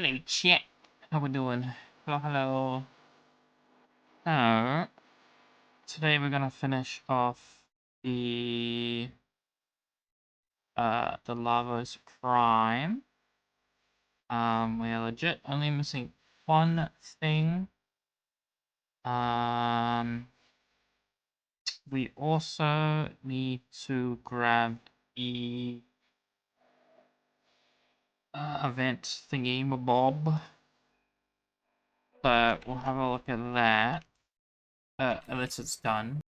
Hello, chat. How we doing? Hello, hello. So, today we're gonna finish off the Lavos Prime. We are legit only missing one thing. We also need to grab the event thingy bob. So we'll have a look at that. Unless it's done.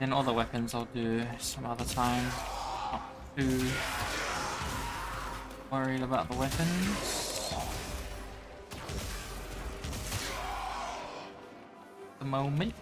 Then all the weapons I'll do some other time. Not too worried about the weapons at the moment.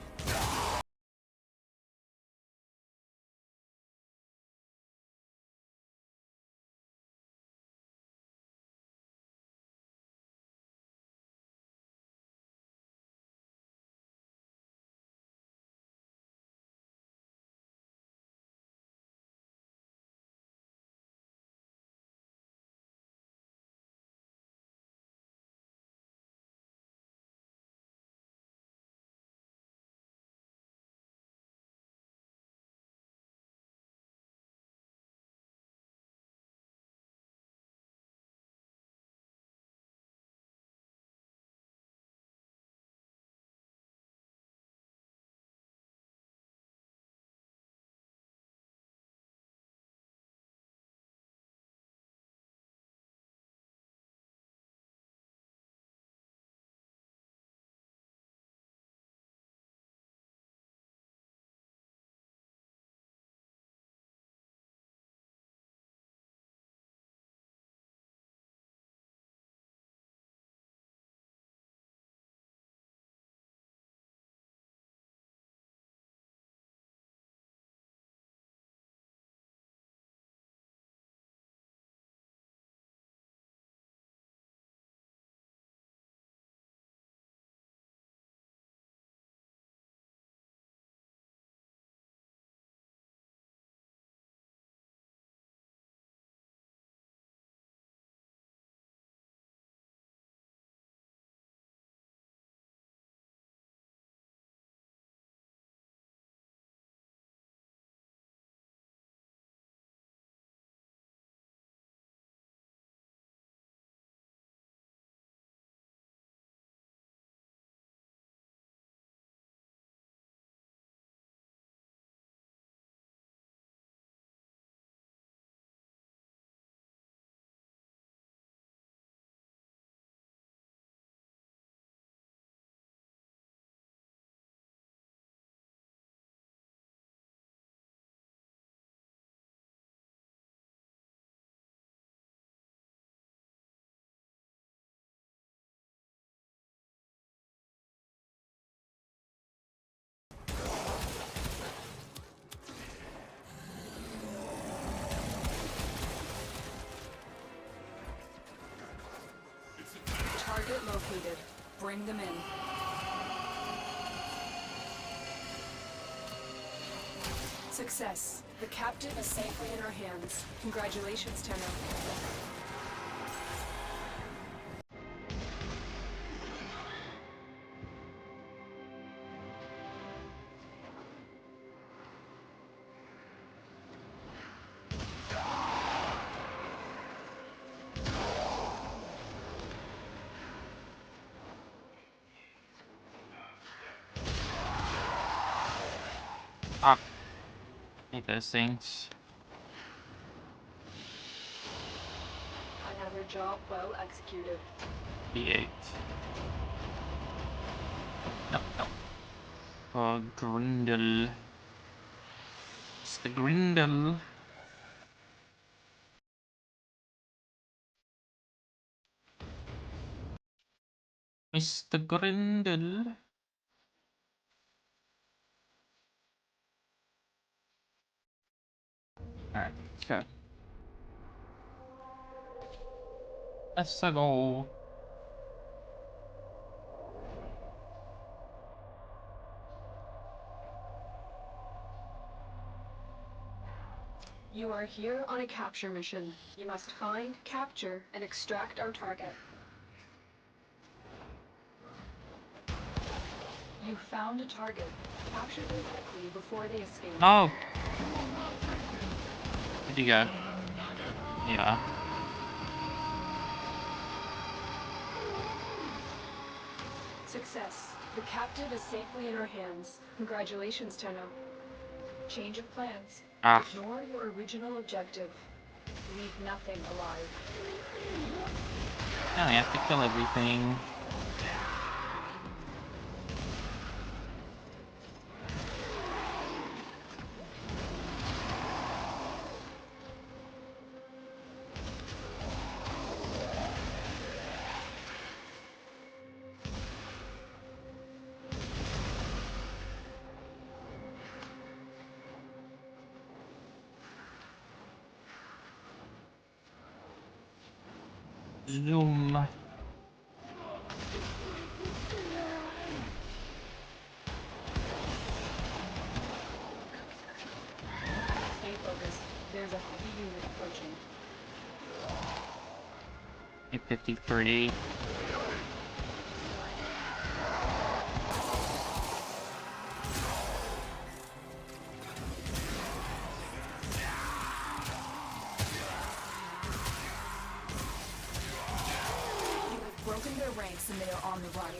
target located. Bring them in. Success. The captive is safely in our hands. Congratulations, Tenno. Ah, hate those things. Another job well executed. D8. No, no. Oh, Grindel. It's the Grindel. Mr. Grindel. Alright, go. Let's go. You are here on a capture mission. You must find, capture, and extract our target. You found a target. Capture them quickly before they escape. No! Where'd you go? Yeah. Success. The captive is safely in our hands. Congratulations, Tenno. Change of plans. Ah. Ignore your original objective. Leave nothing alive. Now I have to kill everything. Zoom. Stay focused. There's a heavy unit approaching. 853. You have broken their ranks and they are on the run.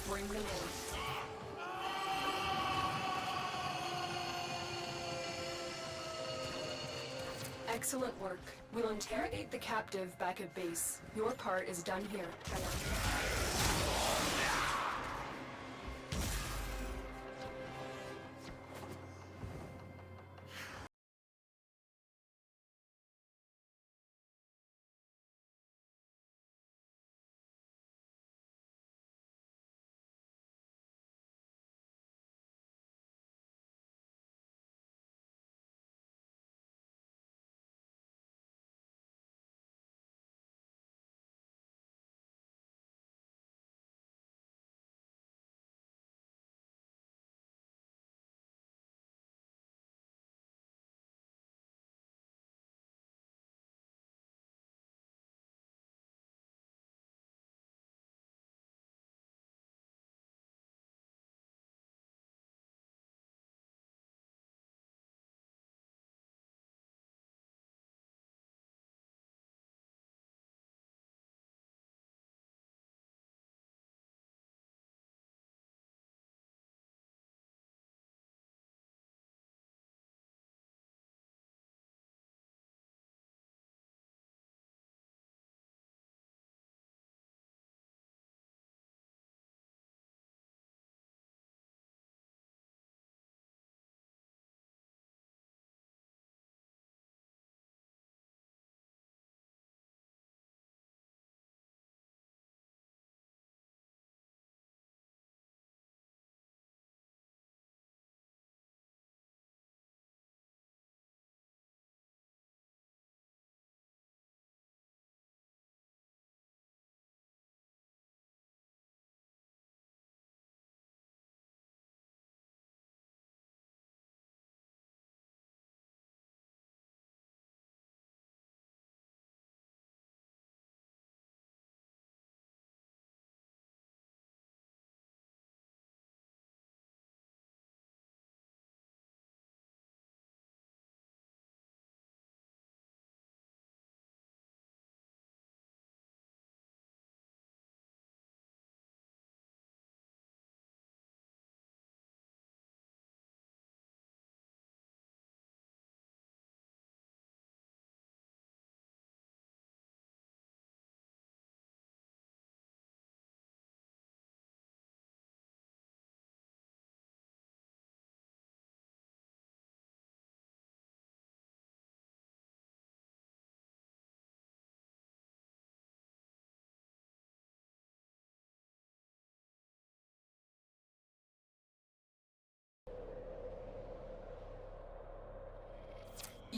Bring them in. Excellent work. We'll interrogate the captive back at base. Your part is done here.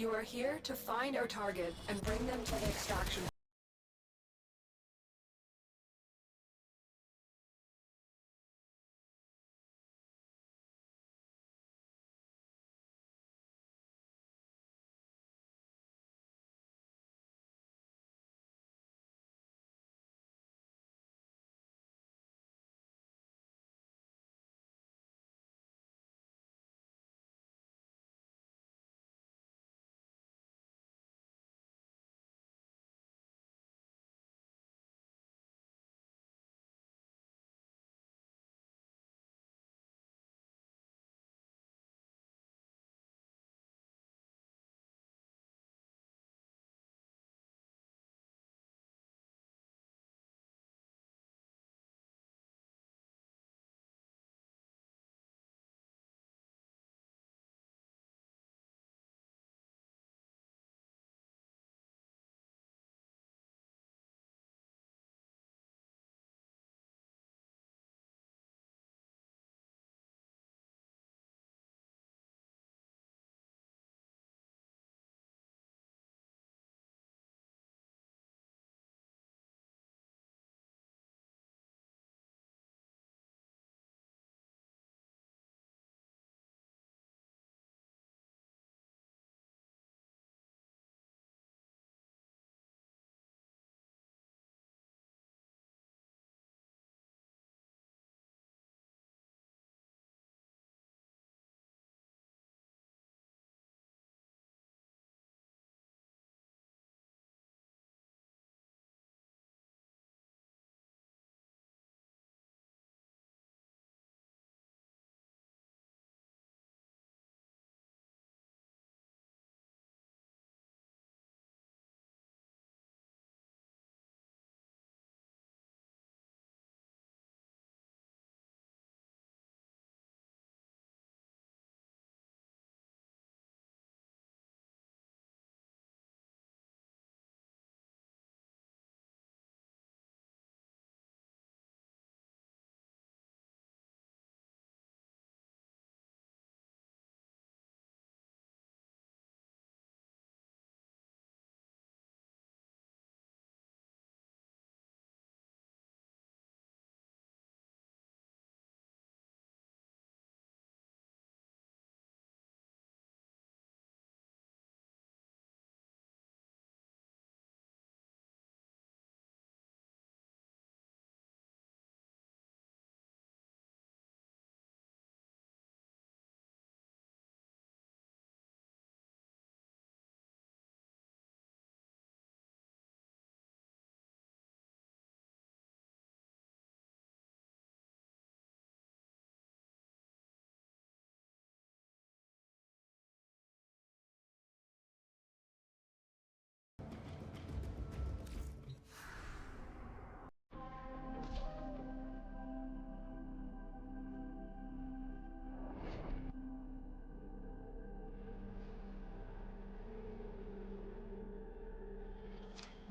You are here to find our target and bring them to the extraction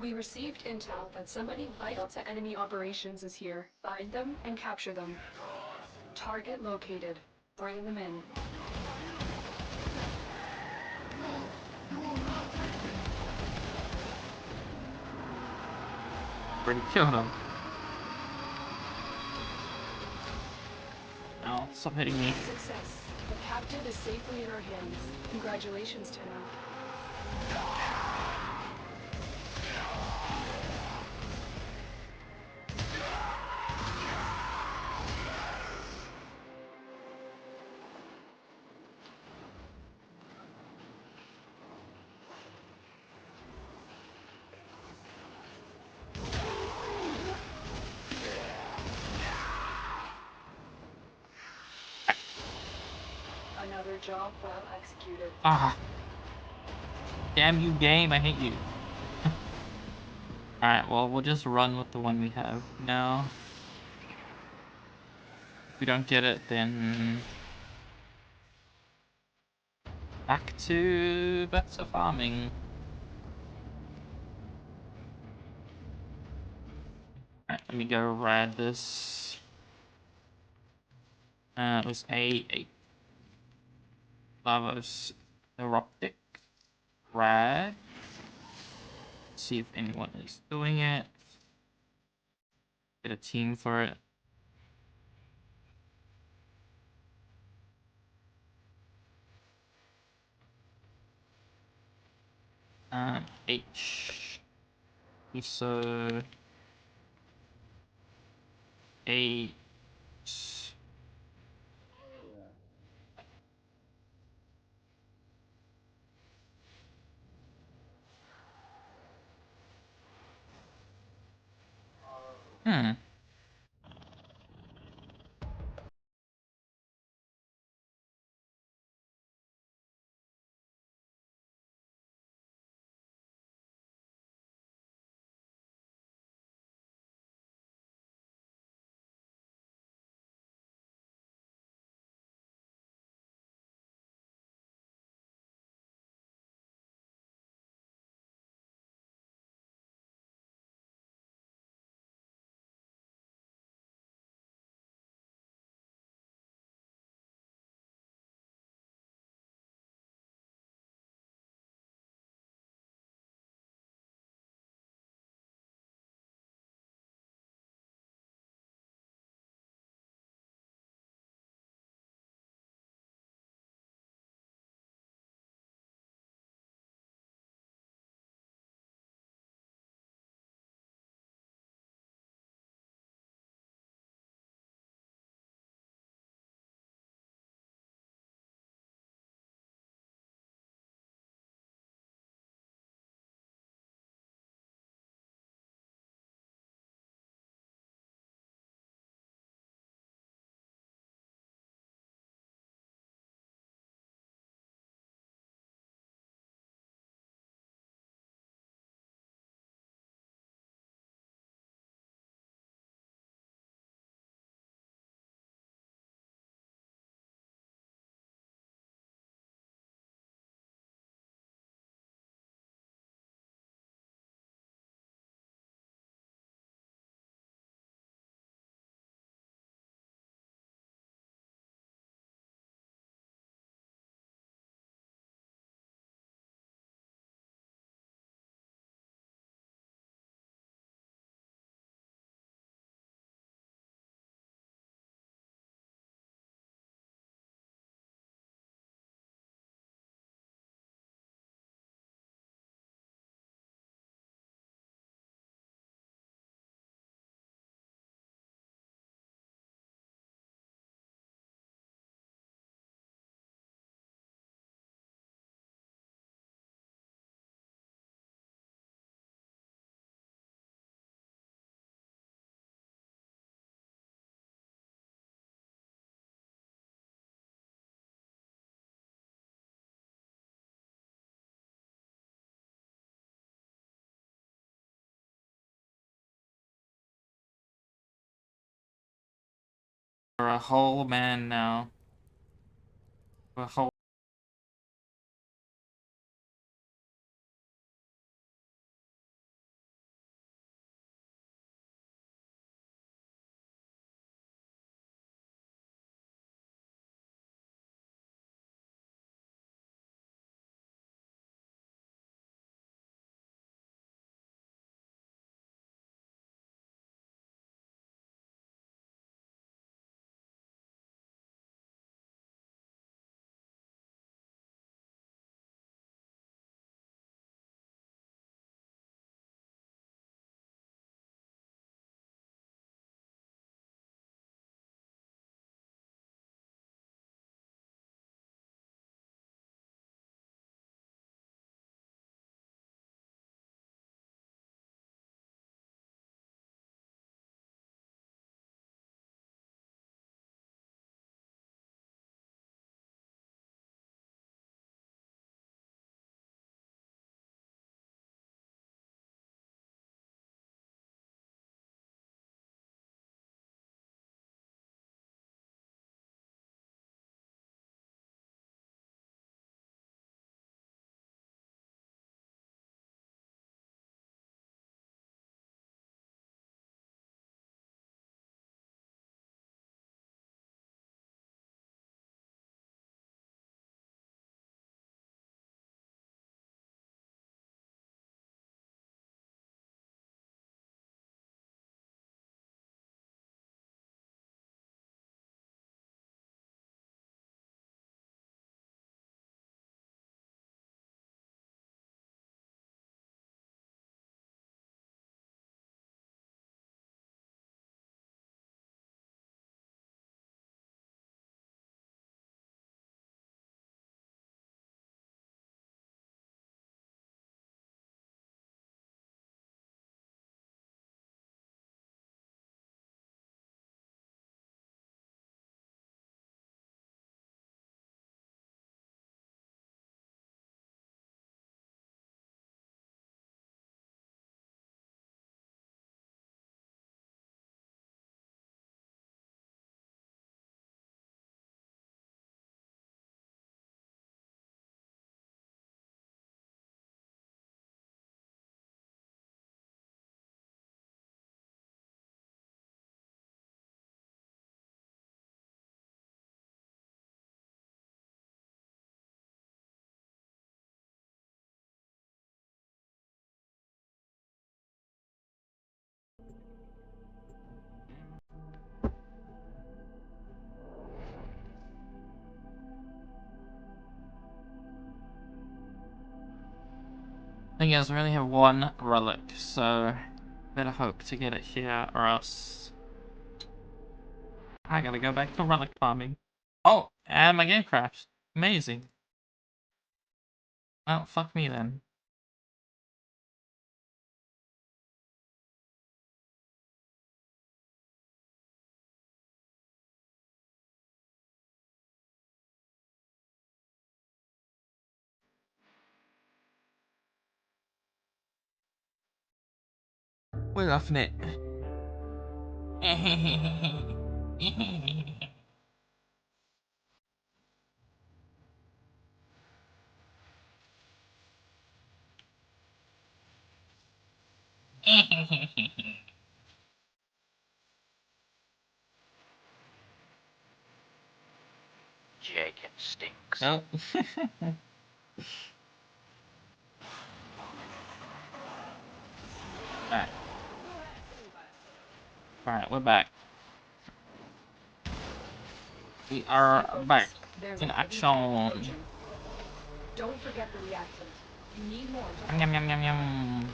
We received intel that somebody vital to enemy operations is here. Find them and capture them. Target located. Bring them in. Already killed him. Now, stop hitting me. Success. The captive is safely in our hands. Congratulations, Tenno. Another job well executed. Ah. Damn you, game. I hate you. Alright, well, we'll just run with the one we have now. If we don't get it, then back to farming. Alright, let me go rad this. It was a Lavos eruptic rad. See if anyone is doing it. Get a team for it. H. So 8. Hmm. We're a whole man now. We're a whole Thing is, we only have one relic, so better hope to get it here, or else I gotta go back to relic farming. Oh, and my game crashed. Amazing. Well, fuck me then. We're roughing it. Jacob stinks. Oh. Alright. Alright, we're back. We are back There's in a heavy action. approaching. Don't forget the reactant. You need more to Yum yum yum yum.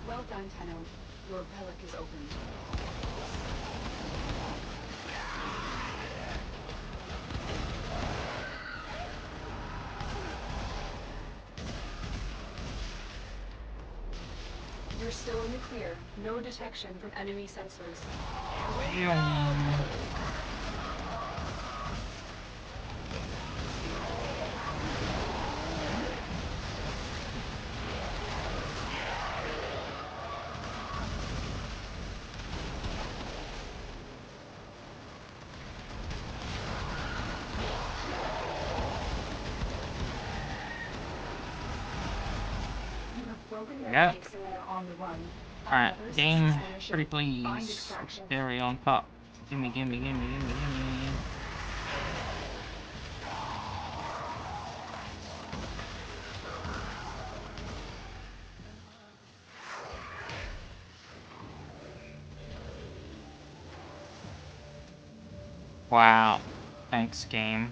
Well done, Tenno. Your relic is open. You're still in the clear. No detection from enemy sensors. Yum. You have broken their Yeah. base and they're on the run. Alright, Others game, seize ownership. pretty Find please. extraction. Carry on top. Gimme, gimme, gimme, gimme, gimme. Wow. Thanks, game.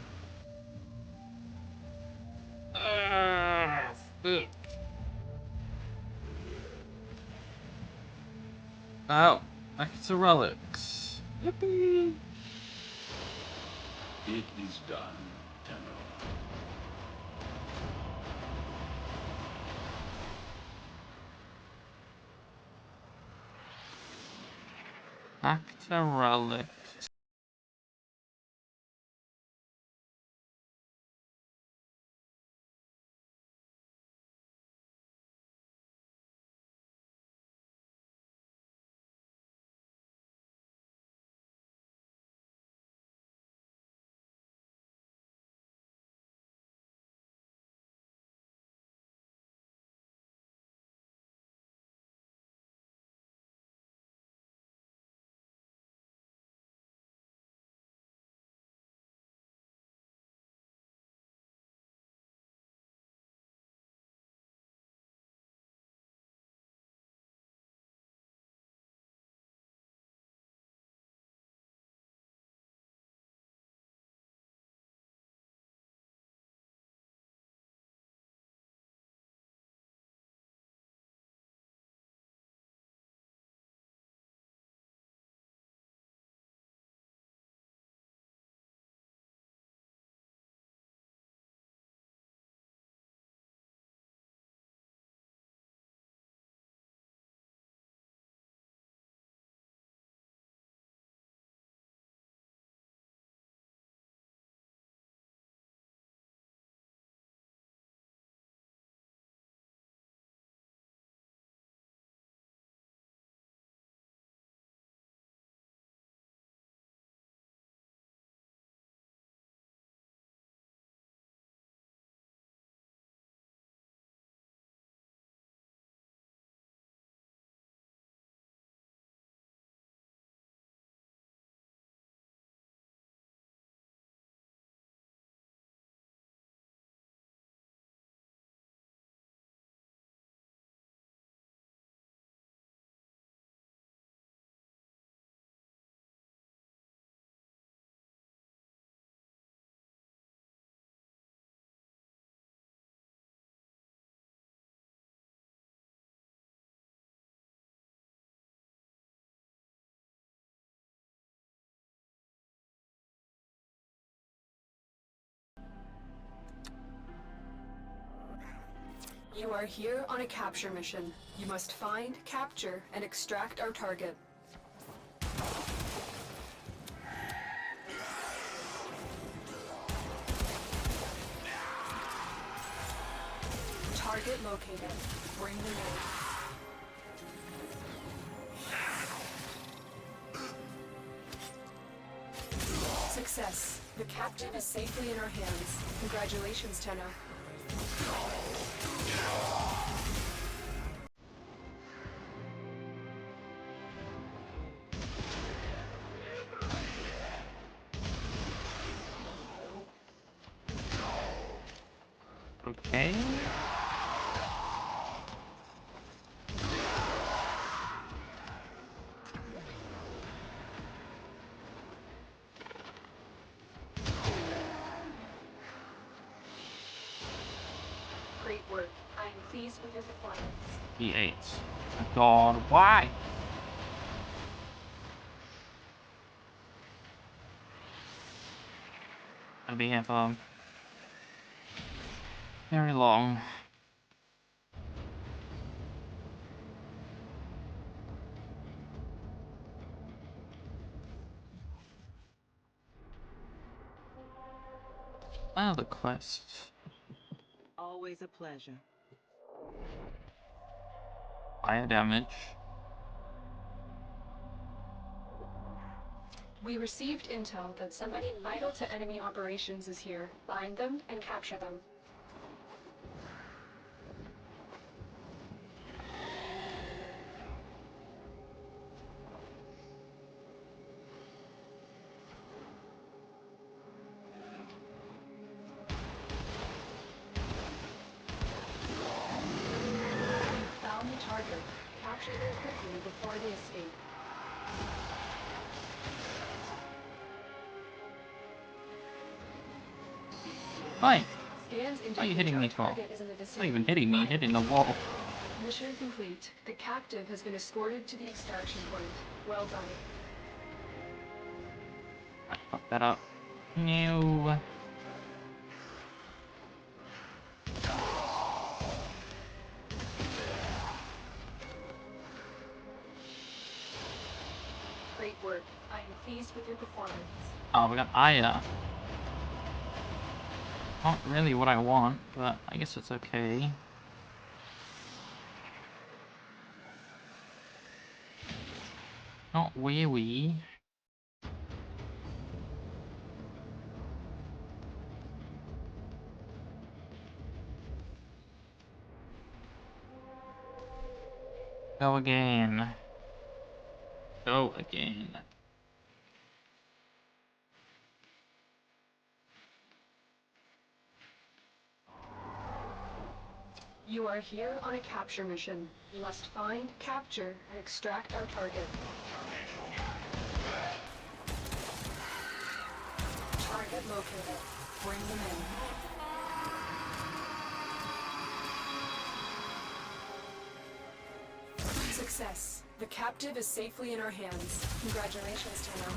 Ugh. Oh, back to relics. Yippee! It is done, Tenno. Back to relics. You are here on a capture mission. You must find, capture, and extract our target. Target located. Bring them in. Success. The captive is safely in our hands. Congratulations, Tenno. Okay. Great work. I am pleased with your performance. V8. My God, why? I'll be here for very long. Wow, the quest. Always a pleasure. Fire damage. We received intel that somebody vital to enemy operations is here. Find them and capture them. Found the target. Capture them quickly before they escape. Why? Scans Why are you indicate hitting our me for? target is in the Not vicinity. even hitting me, hitting the wall. Mission complete. The captive has been escorted to the extraction point. Well done. Fuck that up. No. Great work. I am pleased with your performance. Oh, we got Aya. Not really what I want, but I guess it's okay. Not wee. Go again. Go again. You are here on a capture mission. You must find, capture, and extract our target. Target located. Bring them in. Success. The captive is safely in our hands. Congratulations, Tenno.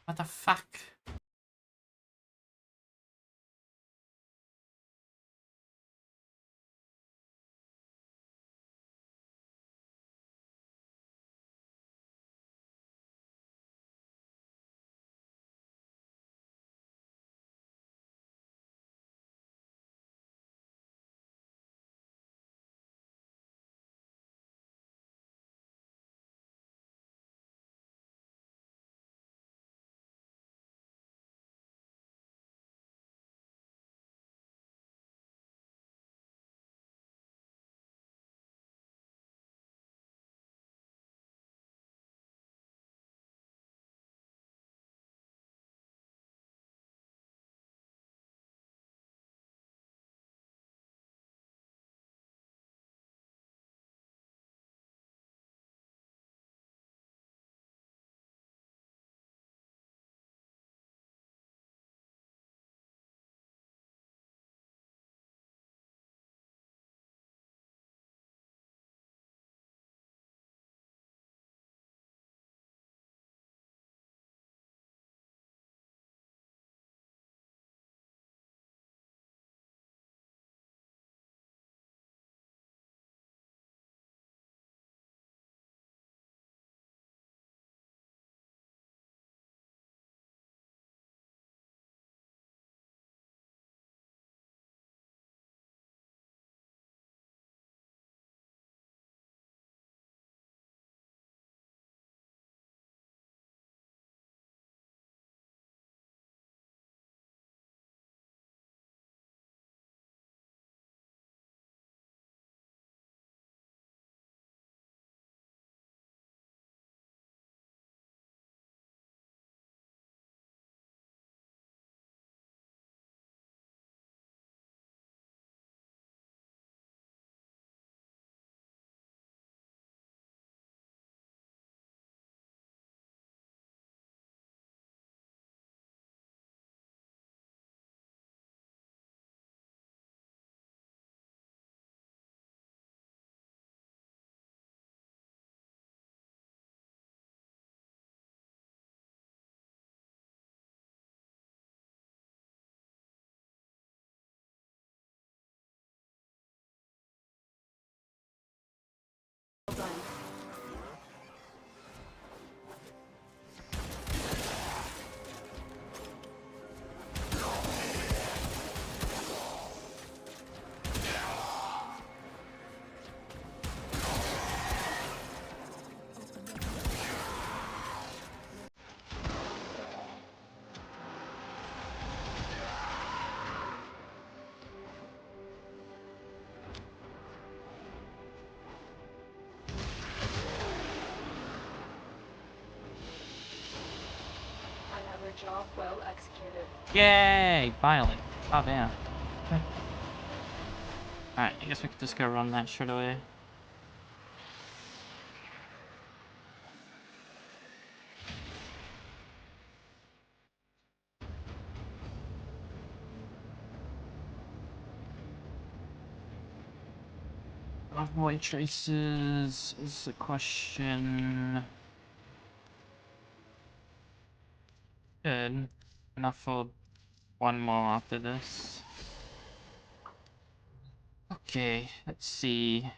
What the fuck? Well done. Another job well executed. Yay! Violet. Oh damn. Alright, I guess we could just go run that straight away. Avoid traces is the question. Good. Enough for one more after this. Okay, let's see.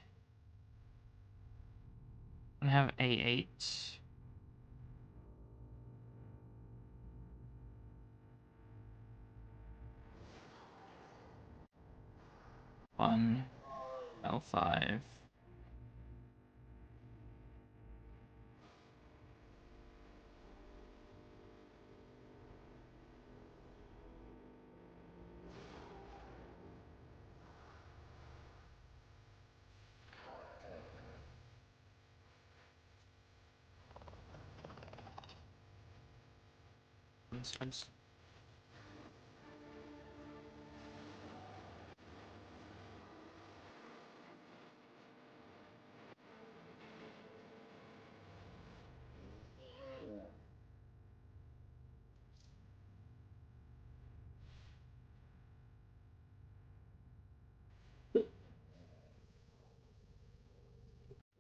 I have A8. One L5.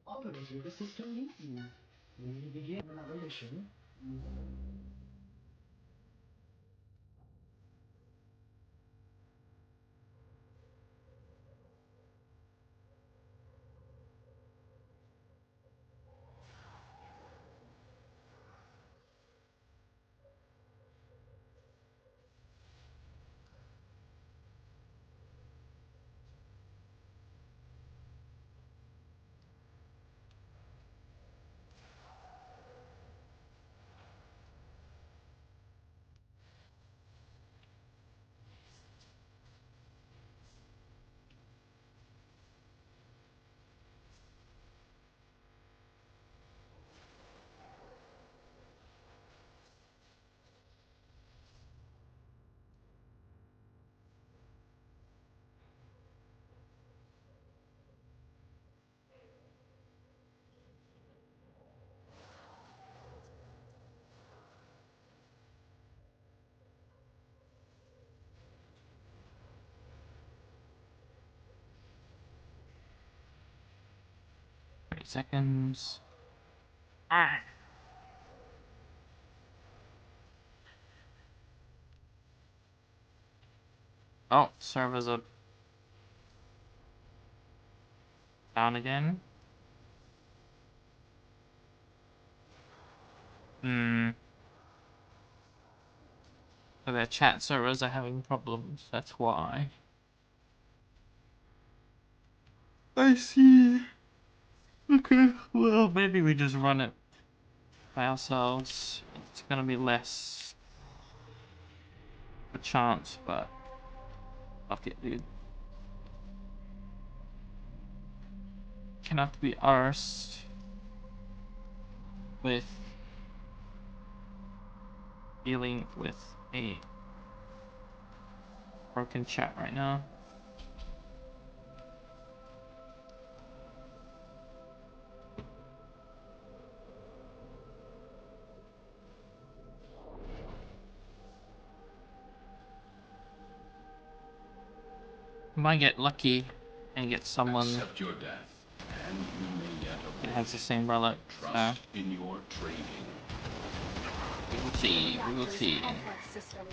Operator, the system needs you. We need to begin an operation. 30 seconds. Ah. Oh, servers are down again. So their chat servers are having problems, that's why. I see. Okay, well, maybe we just run it by ourselves. It's gonna be less of a chance, but fuck it, dude. Cannot be arsed with dealing with a broken chat right now. Might get lucky and get someone Accept your death, and you may yet that avoid has the it. same relic. Trust in your training. We will see, we will Reactor's see. complex system.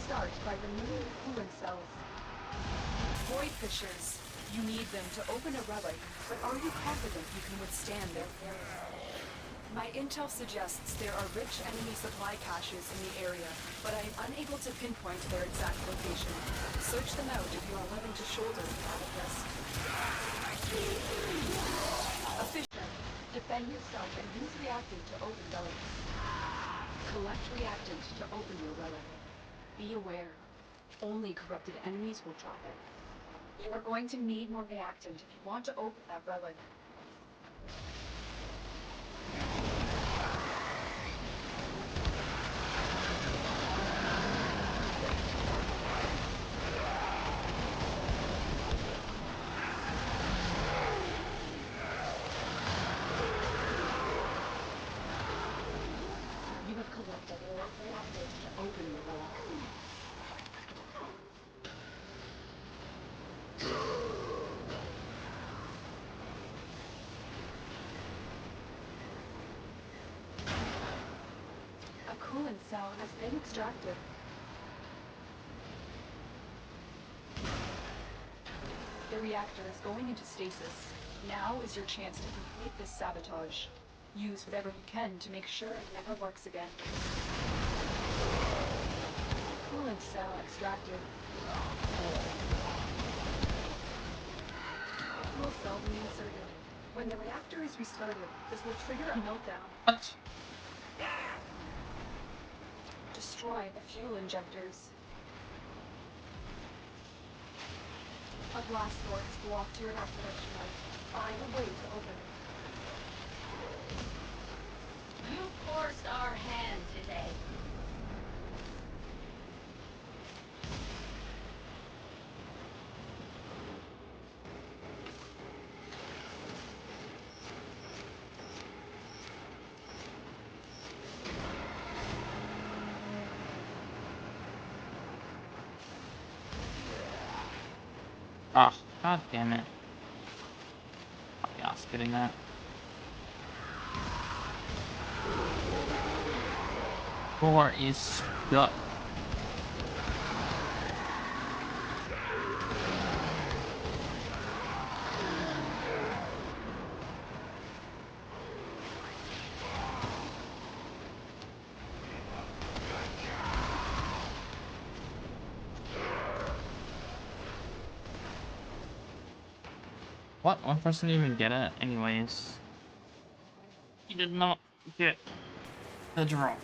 Start by removing the coolant cells. Void fissures. You need them to open a relic, but are you confident you can withstand their fury? My intel suggests there are rich enemy supply caches in the area, but I am unable to pinpoint their exact location. Search them out if you are willing to shoulder the added risk. A fissure. Defend yourself and use reactant to open relics. Collect reactant to open your relic. Be aware. Only corrupted enemies will drop it. You are going to need more reactant if you want to open that relic. You have collected enough reactant to open your relic. A coolant cell has been extracted. The reactor is going into stasis. Now is your chance to complete this sabotage. Use whatever you can to make sure it never works again. Coolant cell extracted. Fuel cell reinserted. When the reactor is restarted, this will trigger a meltdown. What? Destroy the fuel injectors. A blast door has blocked your gas production line. Find a way to open it. You forced our hand today. Ah, god damn it. Yeah, I was getting that. Door is stuck. What? One person didn't even get it? Anyways. He did not get the drop.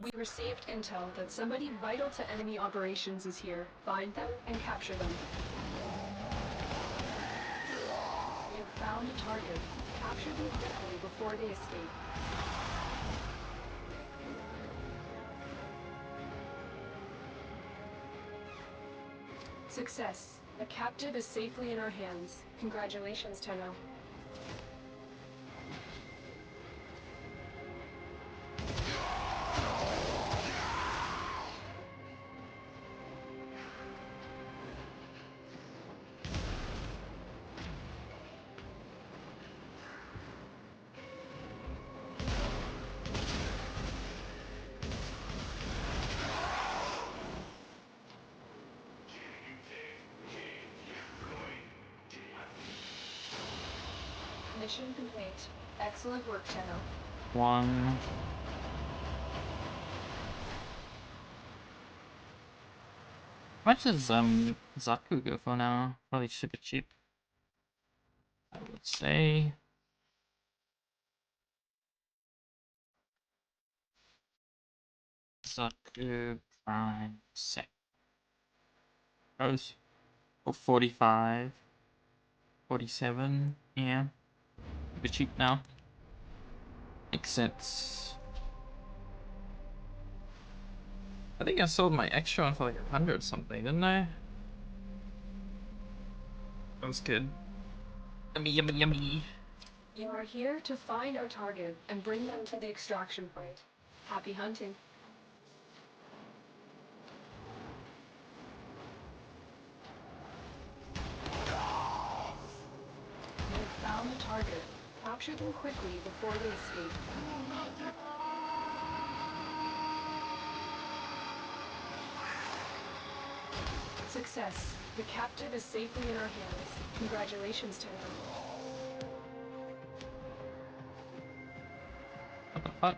We received intel that somebody vital to enemy operations is here. Find them and capture them. We have found a target. Capture them quickly before they escape. Success. The captive is safely in our hands. Congratulations, Tenno. Mission complete. Excellent work, Tenno. One. How much does Zaku go for now? Probably super cheap. I would say. Zaku Prime Sec. Goes for 45. 47. Yeah. Super cheap now. Makes sense. I think I sold my extra one for like 100 something, didn't I? That was good. Yummy, yummy, yummy. You are here to find our target and bring them to the extraction point. Happy hunting. You have found the target. Capture them quickly before they escape. Success. The captive is safely in our hands. Congratulations, Tenno. What the fuck?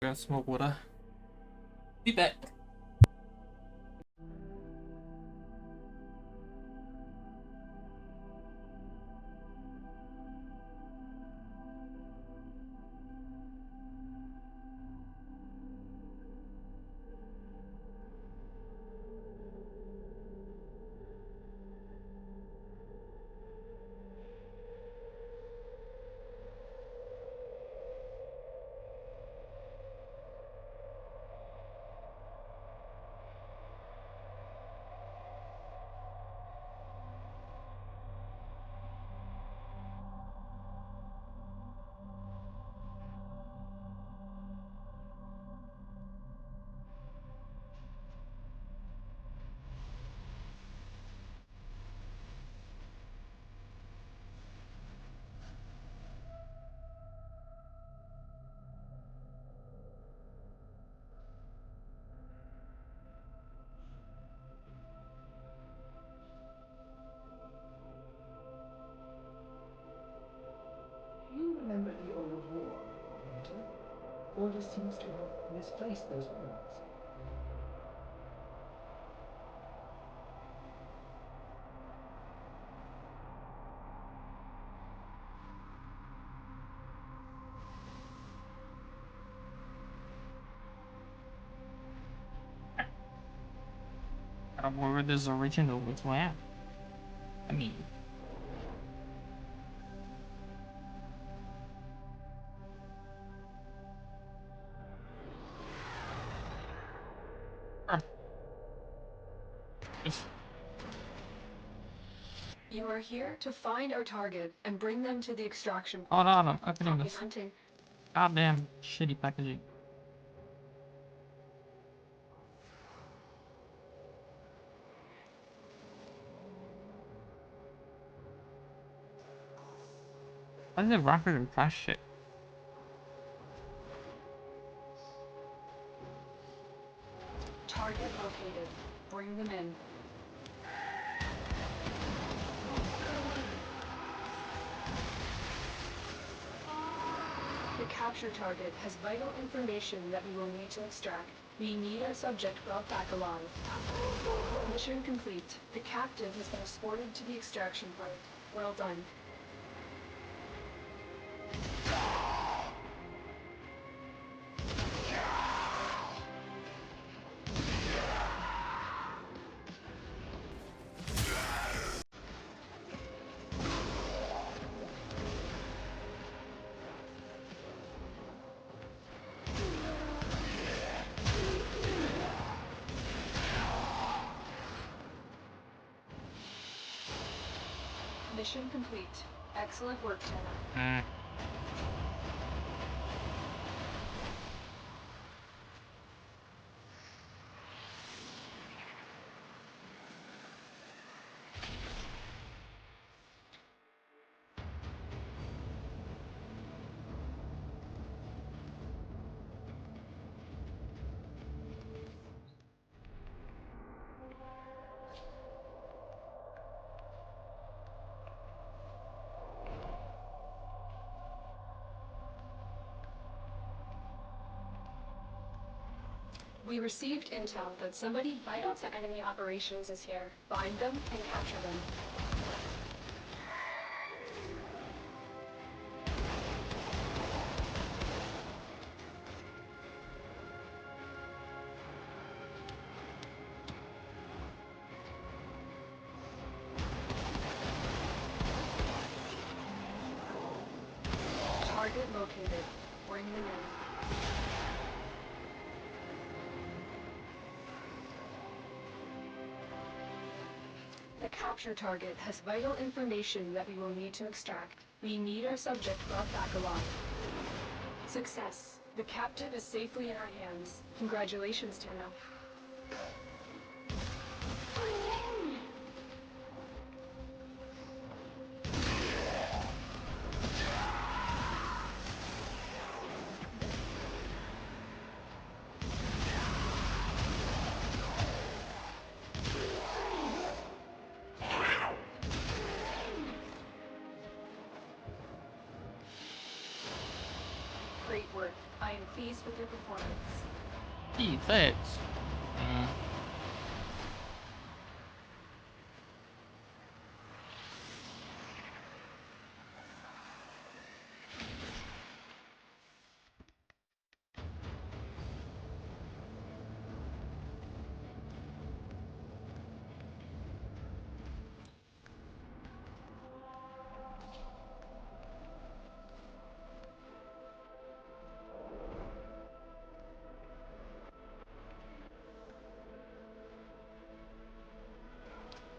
Grab some more water. Be back. Order seems to have misplaced those words. I don't know where this original was at. I mean, You are here to find our target and bring them to the extraction point. hold on, I'm opening Happy this hunting. goddamn shitty packaging. Why is it rocket and crash shit? Target located. Bring them in. The capture target has vital information that we will need to extract. We need our subject brought back alive. Mission complete. The captive has been escorted to the extraction point. Well done. Mission complete. Excellent work, Jenna. We received intel that somebody vital to enemy operations is here. Find them and capture them. Target located. Bring them in. The capture target has vital information that we will need to extract. We need our subject brought back alive. Success. The captive is safely in our hands. Congratulations, Tenno. Great work. I am pleased with your performance. Gee, thanks.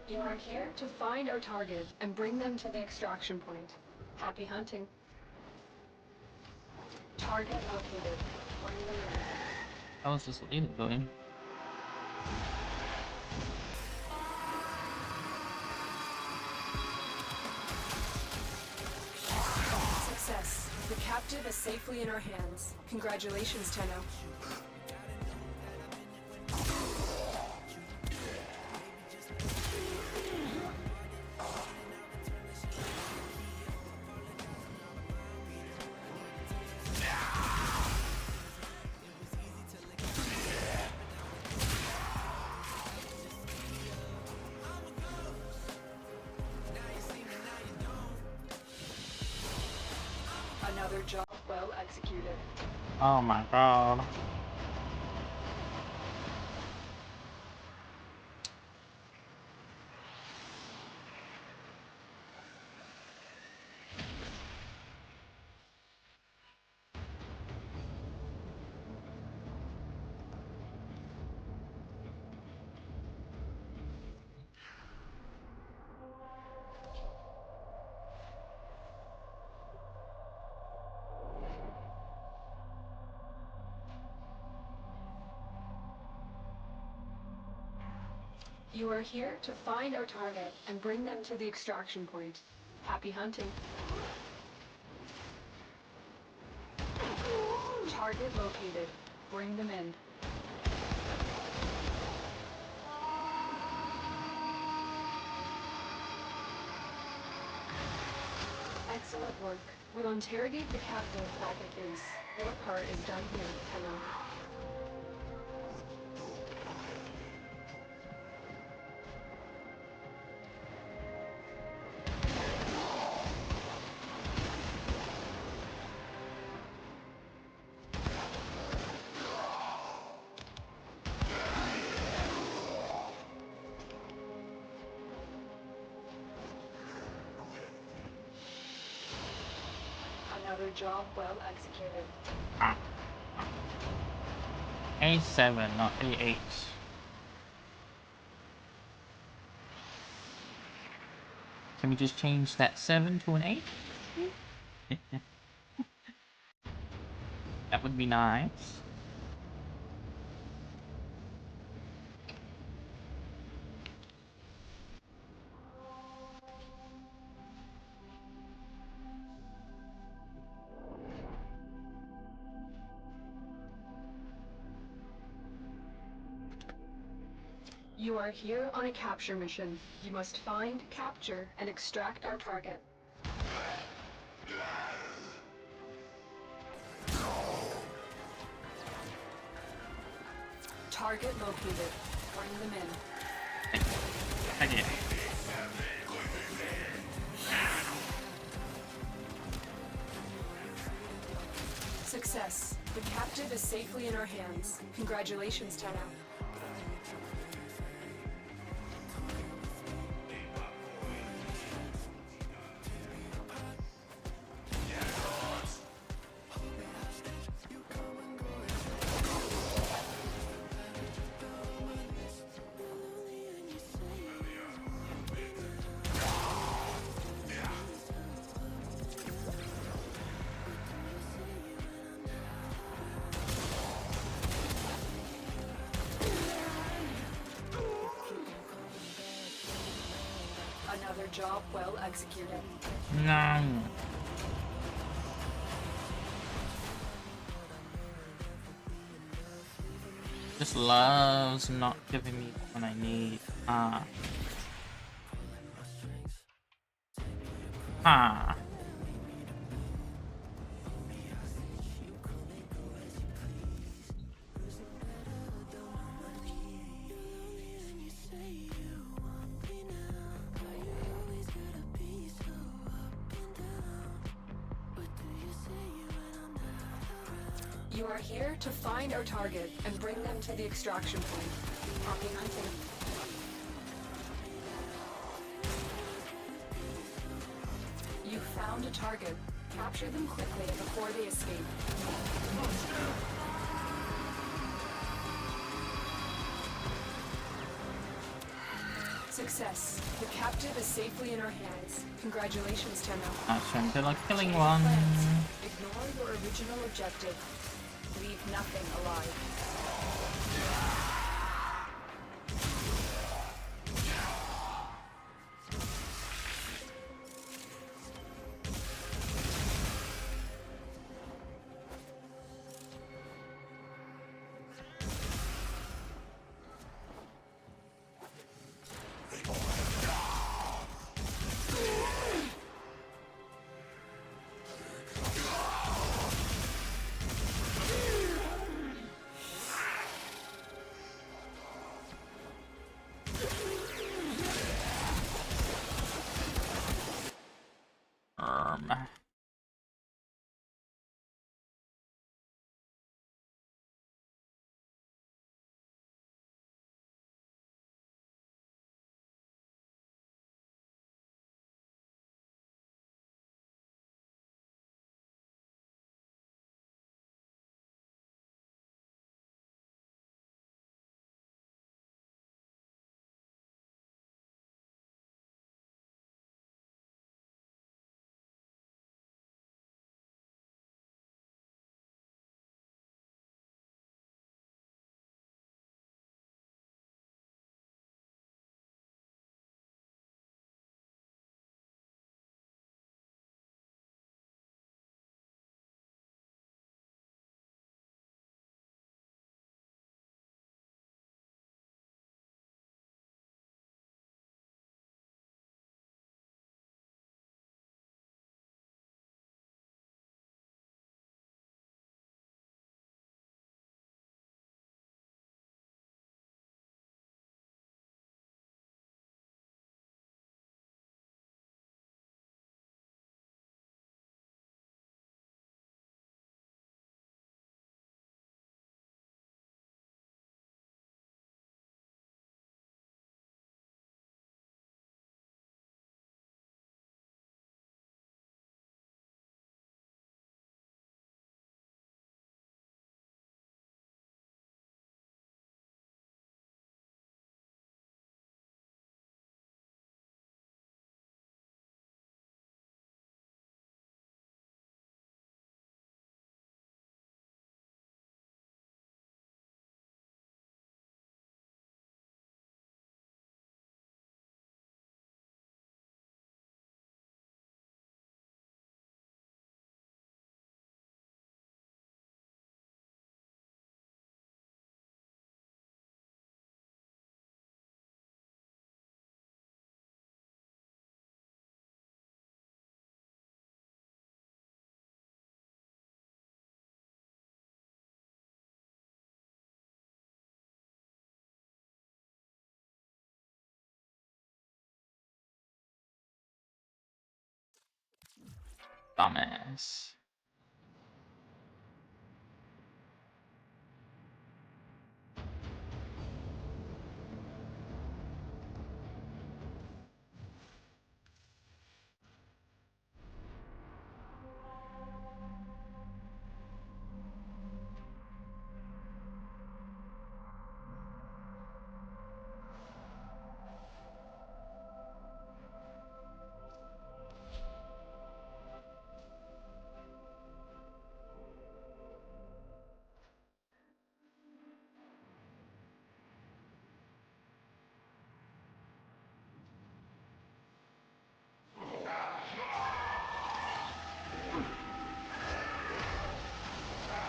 You are here to find our target and bring them to the extraction point. Happy hunting. Target located. Bring them in. How is this lead going? Success. The captive is safely in our hands. Congratulations, Tenno. executed. Oh my god. You are here to find our target and bring them to the extraction point. Happy hunting. Target located. Bring them in. Excellent work. We'll interrogate the captive back at base. Your part is done here, Tenno. Another job well executed. A7, not A8. Can we just change that 7 to an 8? That would be nice. You are here on a capture mission. You must find, capture, and extract our target. Target located. Bring them in. Okay. Success. The captive is safely in our hands. Congratulations, Tenno. Another job well executed. No. Just loves not giving me what I need. Ah. Ah. You are here to find our target and bring them to the extraction point. Happy hunting. You found a target. Capture them quickly before they escape. Success. The captive is safely in our hands. Congratulations, Tenno. That's until a killing one. Ignore your original objective. Leave nothing alive. Dumbass.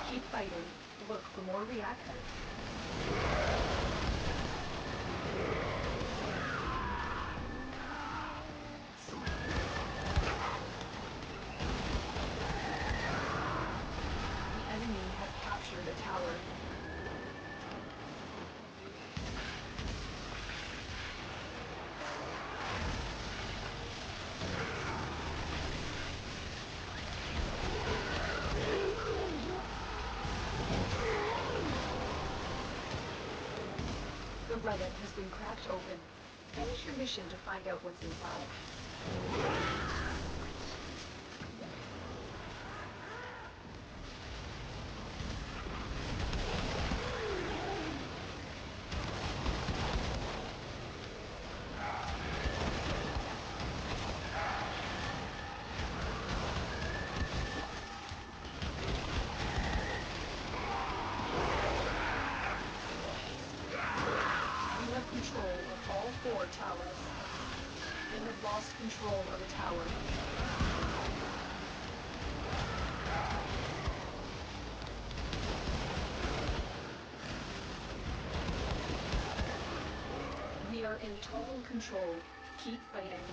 Keep fighting. Look for more reactors. The enemy has captured a tower. The relic has been cracked open. Finish your mission to find out what's inside. You have control of all 4 towers. You have lost control of a tower. We are in total control. Keep fighting.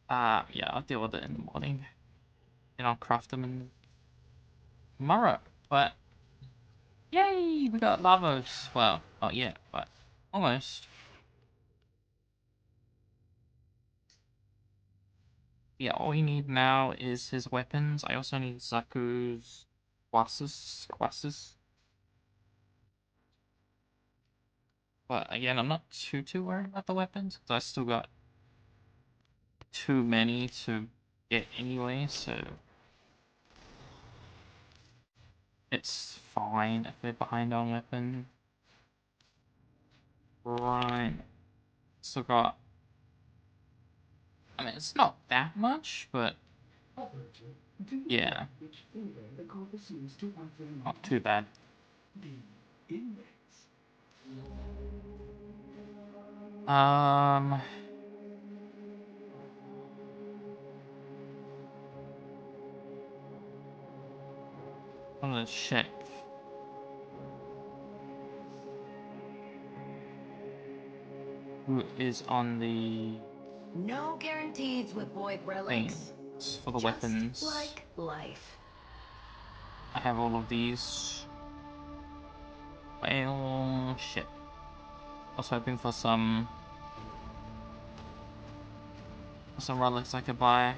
Yeah, I'll deal with it in the morning. And I'll craft them in tomorrow. But yay, we got Lavos. Well, not yet, but almost. Yeah, all we need now is his weapons. I also need Zaku's quasses. But again, I'm not too worried about the weapons, because I still got too many to get anyway, so it's fine if they're behind on weapon. Right. Still got... I mean, it's not that much, but Operator, do you yeah, know which finger the compass used to point them not too bad. the index? Um... I'm gonna check. Who is on the No guarantees with void relics. things for the Just weapons? like life. I have all of these. Well, shit. I was hoping for some relics I could buy,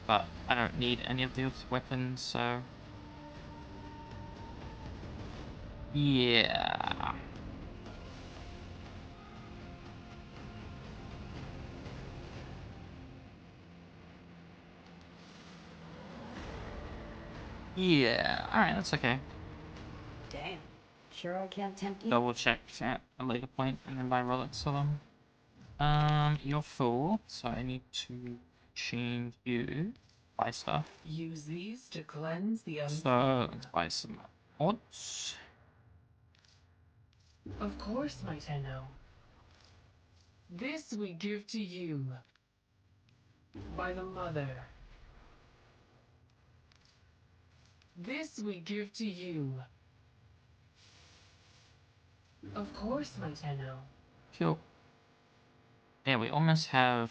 but I don't need any of these weapons, so yeah. Yeah, alright, that's okay. Damn. Sure I can't tempt you? Double check at a later point and then buy relics for them. You're full, so I need to change you. Buy stuff. Use these to cleanse the So, let's buy some odds. Of course, my Tenno. This we give to you. By the Mother. This we give to you. Of course, my Tenno. Cool. Yeah, we almost have,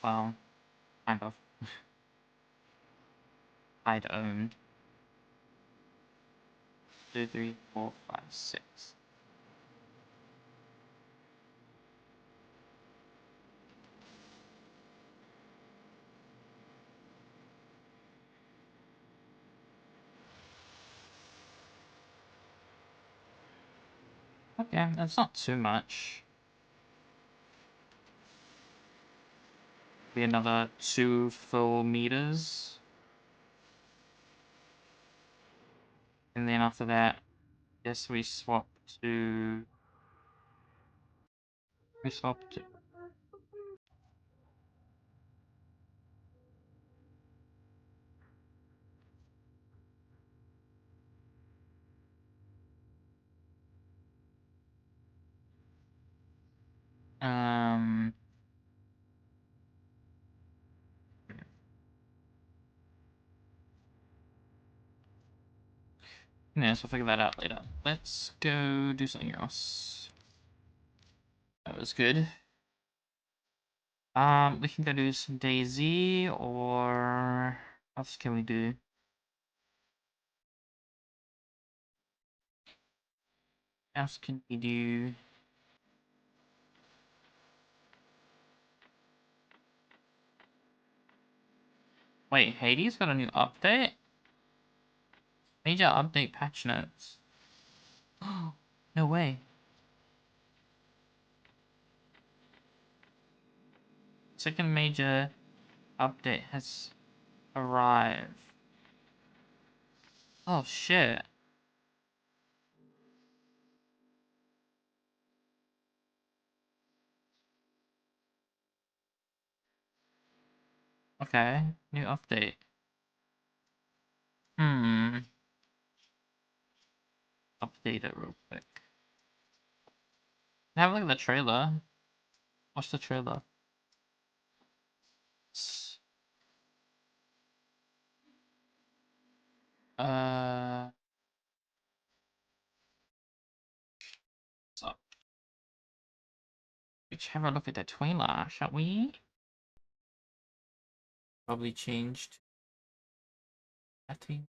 well, kind of. I'd own 2, 3, 4, 5, 6. Okay, that's not too much. Be another 2 full meters. And then after that, guess we swap to... We swap to... Um... Yeah, so I'll figure that out later. Let's go do something else. That was good. We can go do some DayZ, or... What else can we do? What else can we do? Wait, Hades got a new update? Major update patch notes. No way. Second major update has arrived. Oh shit. Okay, new update. Hmm. Update it real quick. Have a look at the trailer. Watch the trailer. Uh. So, Let's have a look at the trailer, shall we? Probably changed. I think.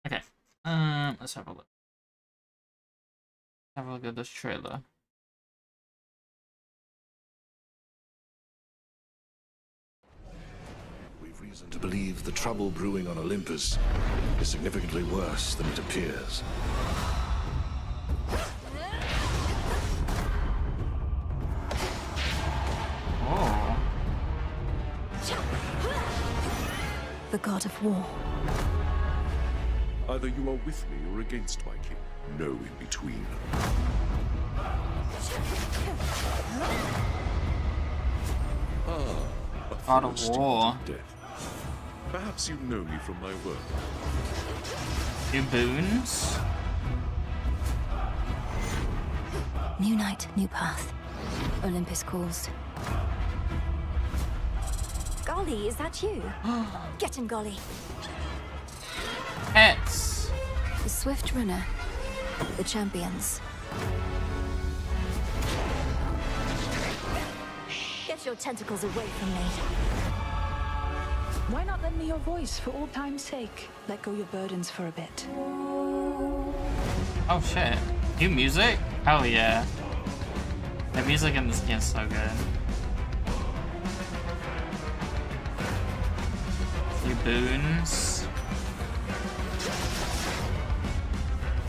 Okay. Let's have a look. Have a look at this trailer. We've reason to believe the trouble brewing on Olympus is significantly worse than it appears. Oh. The god of war. Either you are with me or against my king. No in between. A God of forest War. to death. Perhaps you know me from my work. New boons. New night, new path. Olympus calls. Golly, is that you? Get him, Golly. Pets. The swift runner. The champions. Get your tentacles away from me. Why not lend me your voice for old time's sake? Let go your burdens for a bit. Oh shit. New music? Hell yeah. The music in this game's so good. New boons.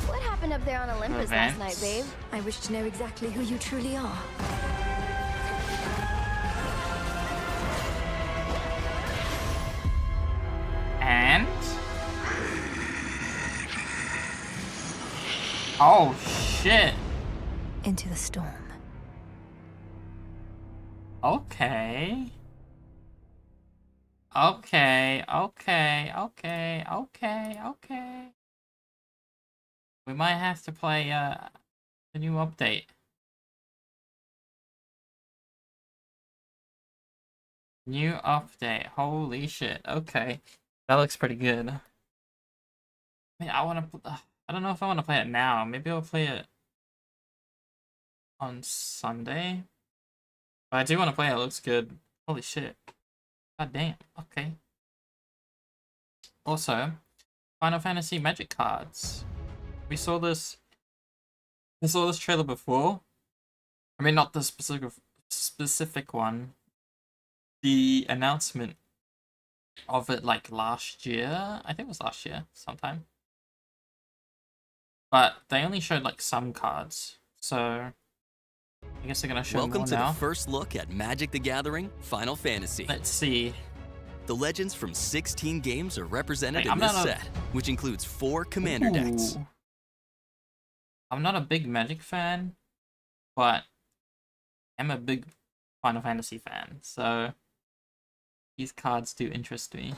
What happened up there on Olympus last night, Events. babe? I wish to know exactly who you truly are. And? Oh shit. Into the storm. Okay. Okay, okay, okay, okay, okay. We might have to play the new update. New update. Holy shit. Okay. That looks pretty good. I mean, I don't know if I want to play it now. Maybe I'll play it on Sunday. But I do want to play it. It looks good. Holy shit. God damn. Okay. Also, Final Fantasy Magic cards. We saw this trailer before. I mean, not the specific one. The announcement of it like last year. I think it was last year sometime. But they only showed like some cards. So I guess they're gonna show Welcome more to now. the first look at Magic the Gathering Final Fantasy. Let's see. The legends from 16 games are represented Hey, in this set, which includes 4 commander decks. Ooh. I'm not a big Magic fan, but I'm a big Final Fantasy fan, so these cards do interest me.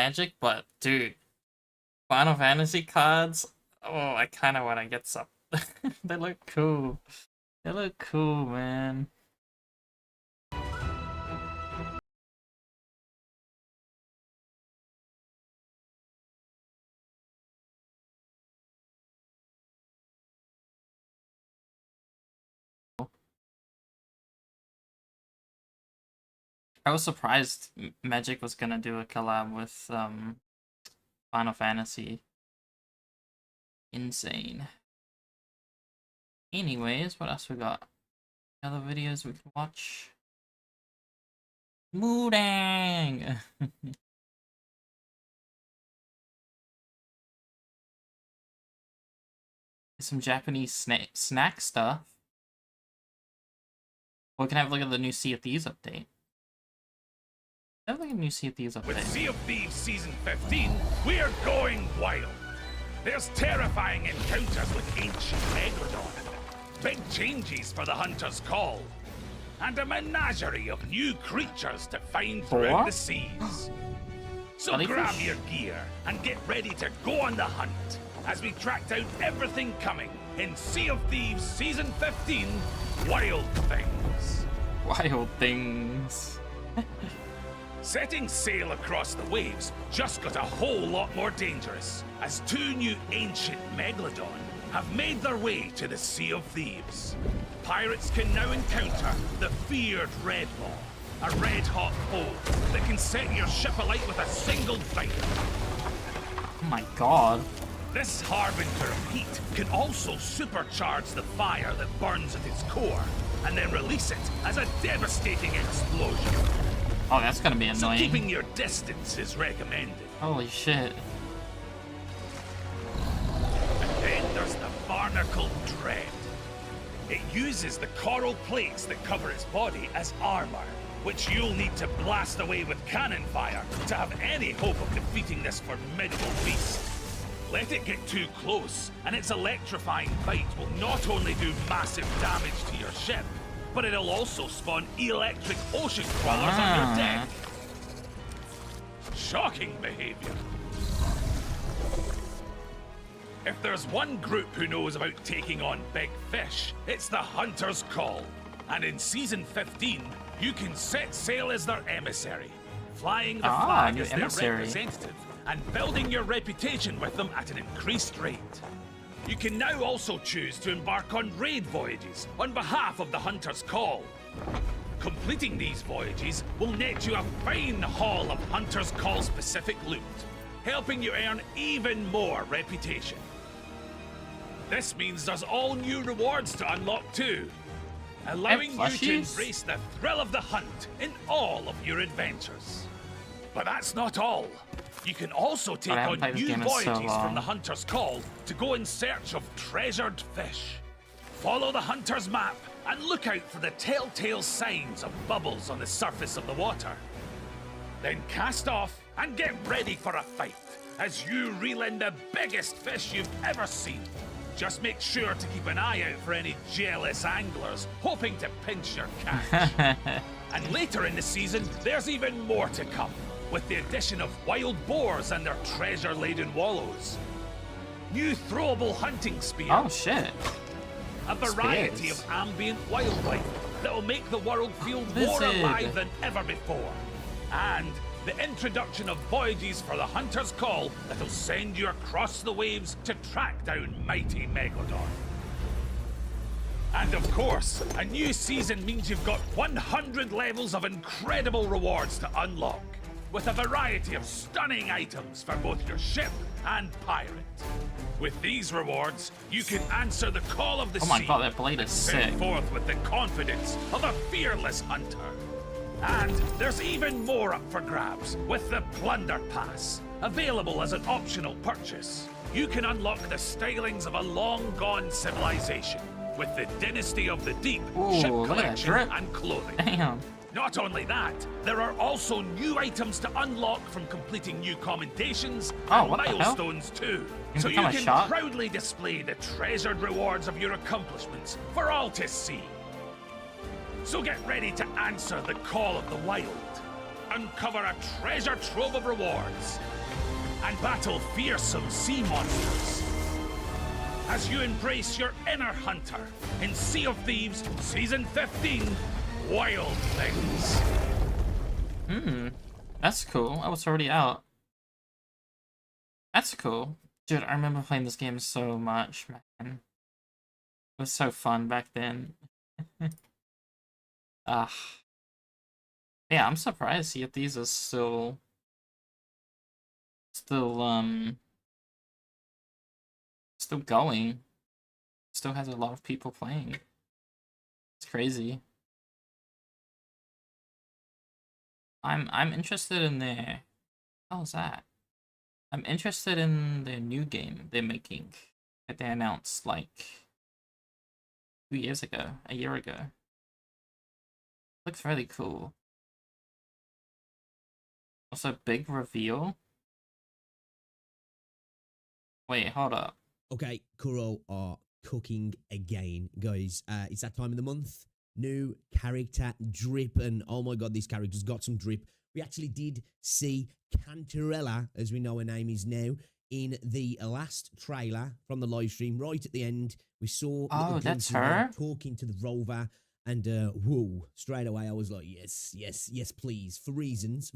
Magic, but dude, Final Fantasy cards. Oh, I kind of want to get some. They look cool. They look cool, man. I was surprised Magic was gonna do a collab with Final Fantasy. Insane. Anyways, what else we got? Other videos we can watch? Moodang! Some Japanese snack stuff. We can have a look at the new Sea of Thieves update. Have a look at the new Sea of Thieves update. With Sea of Thieves Season 15, we're going wild. There's terrifying encounters with ancient Megalodon, big changes for the Hunter's Call, and a menagerie of new creatures to find throughout the seas. So grab your gear and get ready to go on the hunt as we track down everything coming in Sea of Thieves Season 15, Wild Things. Wild Things. Setting sail across the waves just got a whole lot more dangerous as two new ancient Megalodon have made their way to the Sea of Thieves. Pirates can now encounter the feared Redlaw, a red-hot foe that can set your ship alight with a single bite. Oh my god. This harbinger of heat can also supercharge the fire that burns at its core, and then release it as a devastating explosion. Oh, that's gonna be annoying. So keeping your distance is recommended. Holy shit. And then there's the Barnacle Dread. It uses the coral plates that cover its body as armor, which you'll need to blast away with cannon fire to have any hope of defeating this formidable beast. Let it get too close, and its electrifying bite will not only do massive damage to your ship, but it'll also spawn electric ocean crawlers on your deck. Shocking behavior. If there's one group who knows about taking on big fish, it's the Hunter's Call. And in Season 15, you can set sail as their emissary, flying the flag as their representative, and building your reputation with them at an increased rate. You can now also choose to embark on raid voyages on behalf of the Hunter's Call. Completing these voyages will net you a fine haul of Hunter's Call specific loot, helping you earn even more reputation. This means there's all new rewards to unlock too, allowing you to embrace the thrill of the hunt in all of your adventures. But that's not all. You can also take on new voyages from the Hunter's Call to go in search of treasured fish. Follow the Hunter's map and look out for the telltale signs of bubbles on the surface of the water. Then cast off and get ready for a fight as you reel in the biggest fish you've ever seen. Just make sure to keep an eye out for any jealous anglers hoping to pinch your catch. And later in the season, there's even more to come, with the addition of wild boars and their treasure-laden wallows. New throwable hunting spears. Oh shit. A variety of ambient wildlife that will make the world feel more alive than ever before. And the introduction of voyages for the Hunter's Call that'll send you across the waves to track down mighty Megalodon. And of course, a new season means you've got 100 levels of incredible rewards to unlock, with a variety of stunning items for both your ship and pirate. With these rewards, you can answer the call of the sea. Oh my god, that blade is sick. Set forth with the confidence of a fearless hunter. And there's even more up for grabs with the Plunder Pass, available as an optional purchase. You can unlock the stylings of a long-gone civilization with the Dynasty of the Deep, ship collection, and clothing. Damn. Not only that, there are also new items to unlock from completing new commendations and milestones too. So you can proudly display the treasured rewards of your accomplishments for all to see. So get ready to answer the call of the wild. uncover a treasure trove of rewards, and battle fearsome sea monsters. As you embrace your inner hunter in Sea of Thieves Season 15, Wild Things. That's cool. Oh, it's already out. That's cool. Dude, I remember playing this game so much, man. It was so fun back then. Yeah, I'm surprised Sea of Thieves is still going. Still has a lot of people playing. It's crazy. I'm interested in their... How's that? I'm interested in their new game they're making that they announced like 2 years ago, a year ago. Looks really cool. Also, big reveal. Wait, hold up. Okay, Kuro are cooking again, guys. It's that time of the month. New character drip, and oh my god, this character's got some drip. We actually did see Cantarella, as we know her name is now, in the last trailer from the live stream. Right at the end, we saw that's her talking to the rover, and whoa! Straight away, I was like, yes, yes, yes, please. For reasons,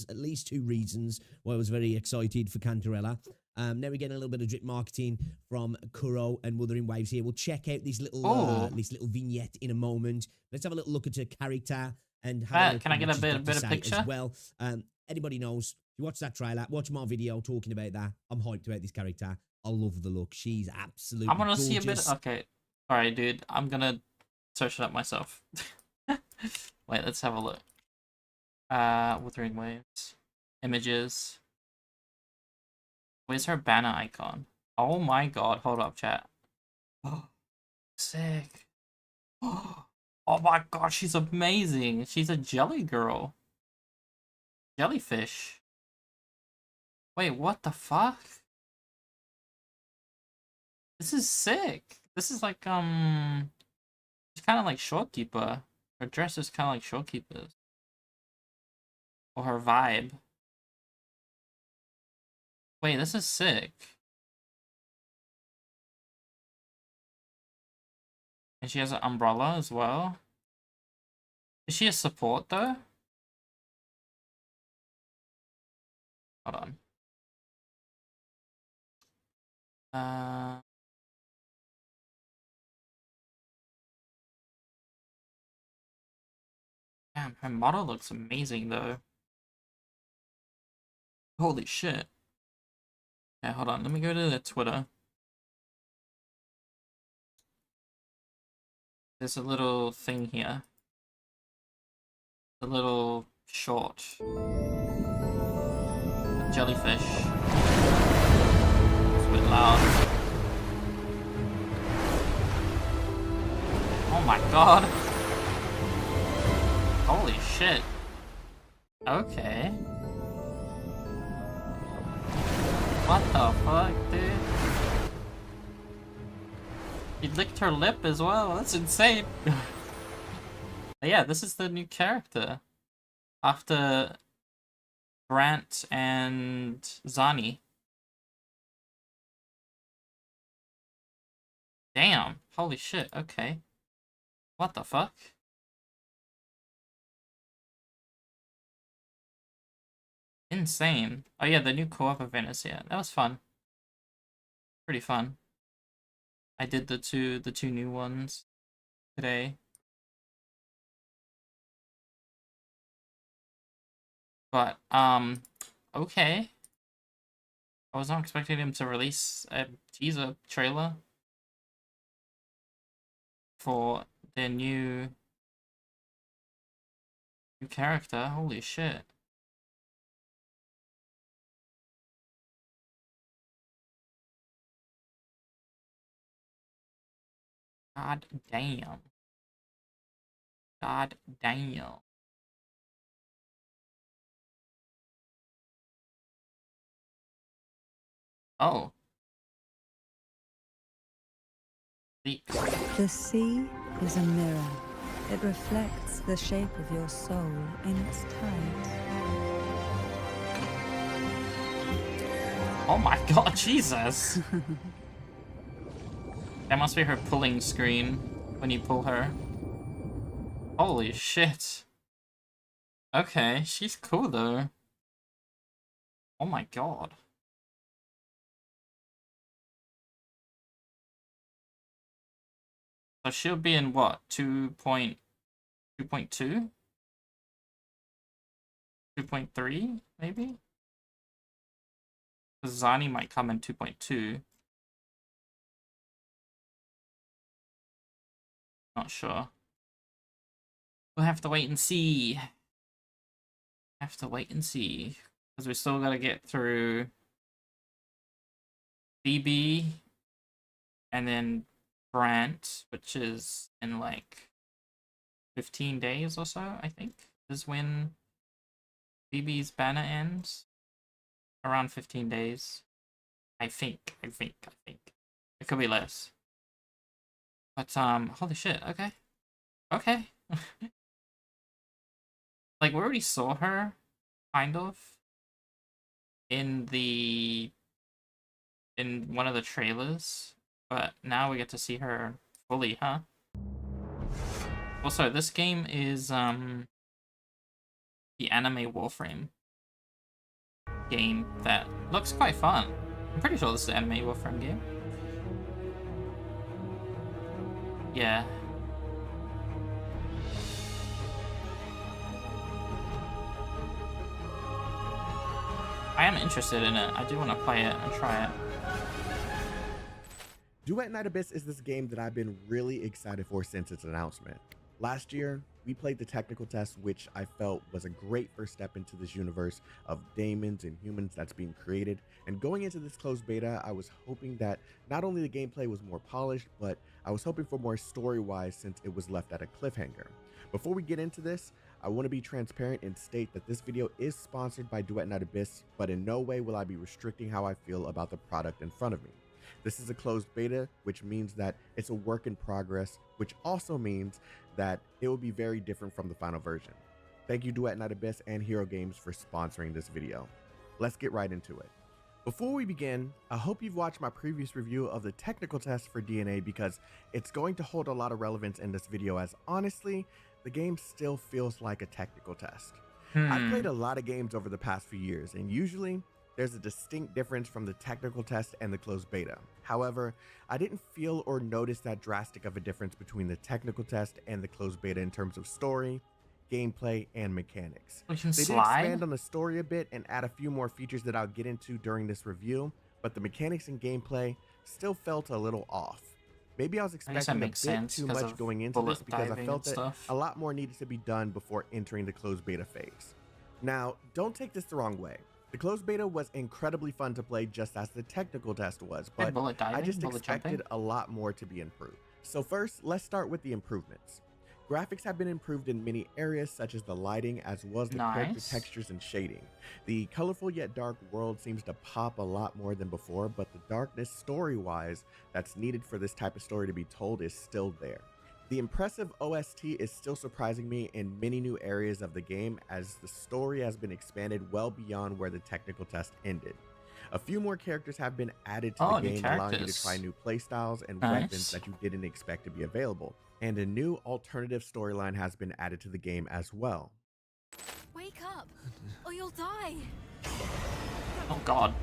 at least 2 reasons why I was very excited for Cantarella. Now we're getting a little bit of drip marketing from Kuro and Wuthering Waves here. We'll check out this little vignette in a moment. Let's have a little look at her character and have can I get a bit of picture as well? Anybody knows? If you watch that trailer, watch my video talking about that. I'm hyped about this character. I love the look. She's absolutely I want to gorgeous. see a bit. Okay, alright, dude. I'm gonna search it up myself. Wait, let's have a look. Wuthering Waves, images. Where's her banner icon? Oh my god, hold up, chat. Oh, sick. Oh my god, she's amazing. She's a jelly girl. Jellyfish. Wait, what the fuck? This is sick. This is like, it's kind of like Shopkeeper. Her dress is kind of like Shopkeeper's. Or her vibe. Wait, this is sick. And she has an umbrella as well. Is she a support though? Hold on. Damn, her model looks amazing though. Holy shit. Okay, hold on. Let me go to the Twitter. There's a little thing here. A little short. A jellyfish. It's a bit loud. Oh my god. Holy shit. Okay. What the fuck, dude? He licked her lip as well. That's insane. Yeah, this is the new character. After Grant and Zani. Damn. Holy shit. Okay. What the fuck? Insane. Oh yeah, the new co-op event is here. That was fun. Pretty fun. I did the two new ones today. But okay. I was not expecting him to release a teaser trailer for their new character. Holy shit. God damn. God damn. Oh. The sea is a mirror. It reflects the shape of your soul in its tides. Oh my god, Jesus! That must be her pulling screen when you pull her. Holy shit. Okay, she's cool though. Oh my god. So she'll be in what? 2.2? 2.3 maybe? Zani might come in 2.2. Not sure. We'll have to wait and see. Have to wait and see. Because we still gotta get through BB and then Brant, which is in like 15 days or so, I think, is when BB's banner ends. Around 15 days. I think. It could be less. But, holy shit, okay. Okay. Like, we already saw her, kind of, in one of the trailers, but now we get to see her fully, huh? Also, this game is, the anime Warframe game that looks quite fun. I'm pretty sure this is the anime Warframe game. Yeah. I am interested in it. I do want to play it and try it. Duet Night Abyss is this game that I've been really excited for since its announcement. Last year, we played the technical test, which I felt was a great first step into this universe of daemons and humans that's being created. And going into this closed beta, I was hoping that not only the gameplay was more polished, but I was hoping for more story-wise since it was left at a cliffhanger. Before we get into this, I want to be transparent and state that this video is sponsored by Duet Night Abyss, but in no way will I be restricting how I feel about the product in front of me. This is a closed beta, which means that it's a work in progress, which also means that it will be very different from the final version. Thank you Duet Night Abyss and Hero Games for sponsoring this video. Let's get right into it. Before we begin, I hope you've watched my previous review of the technical test for DNA because it's going to hold a lot of relevance in this video, as honestly, the game still feels like a technical test. I've played a lot of games over the past few years, and usually there's a distinct difference from the technical test and the closed beta. However, I didn't feel or notice that drastic of a difference between the technical test and the closed beta in terms of story, gameplay, and mechanics. They did expand on the story a bit and add a few more features that I'll get into during this review, but the mechanics and gameplay still felt a little off. Maybe I was expecting a bit too much going into this because I felt that a lot more needed to be done before entering the closed beta phase. Now, don't take this the wrong way. The closed beta was incredibly fun to play just as the technical test was, but I just expected a lot more to be improved. So first, let's start with the improvements. Graphics have been improved in many areas such as the lighting as well as the character textures and shading. The colorful yet dark world seems to pop a lot more than before, but the darkness story-wise that's needed for this type of story to be told is still there. The impressive OST is still surprising me in many new areas of the game as the story has been expanded well beyond where the technical test ended. A few more characters have been added to the game, allowing you to try new playstyles and weapons that you didn't expect to be available. And a new alternative storyline has been added to the game as well. Wake up, or you'll die. Oh god.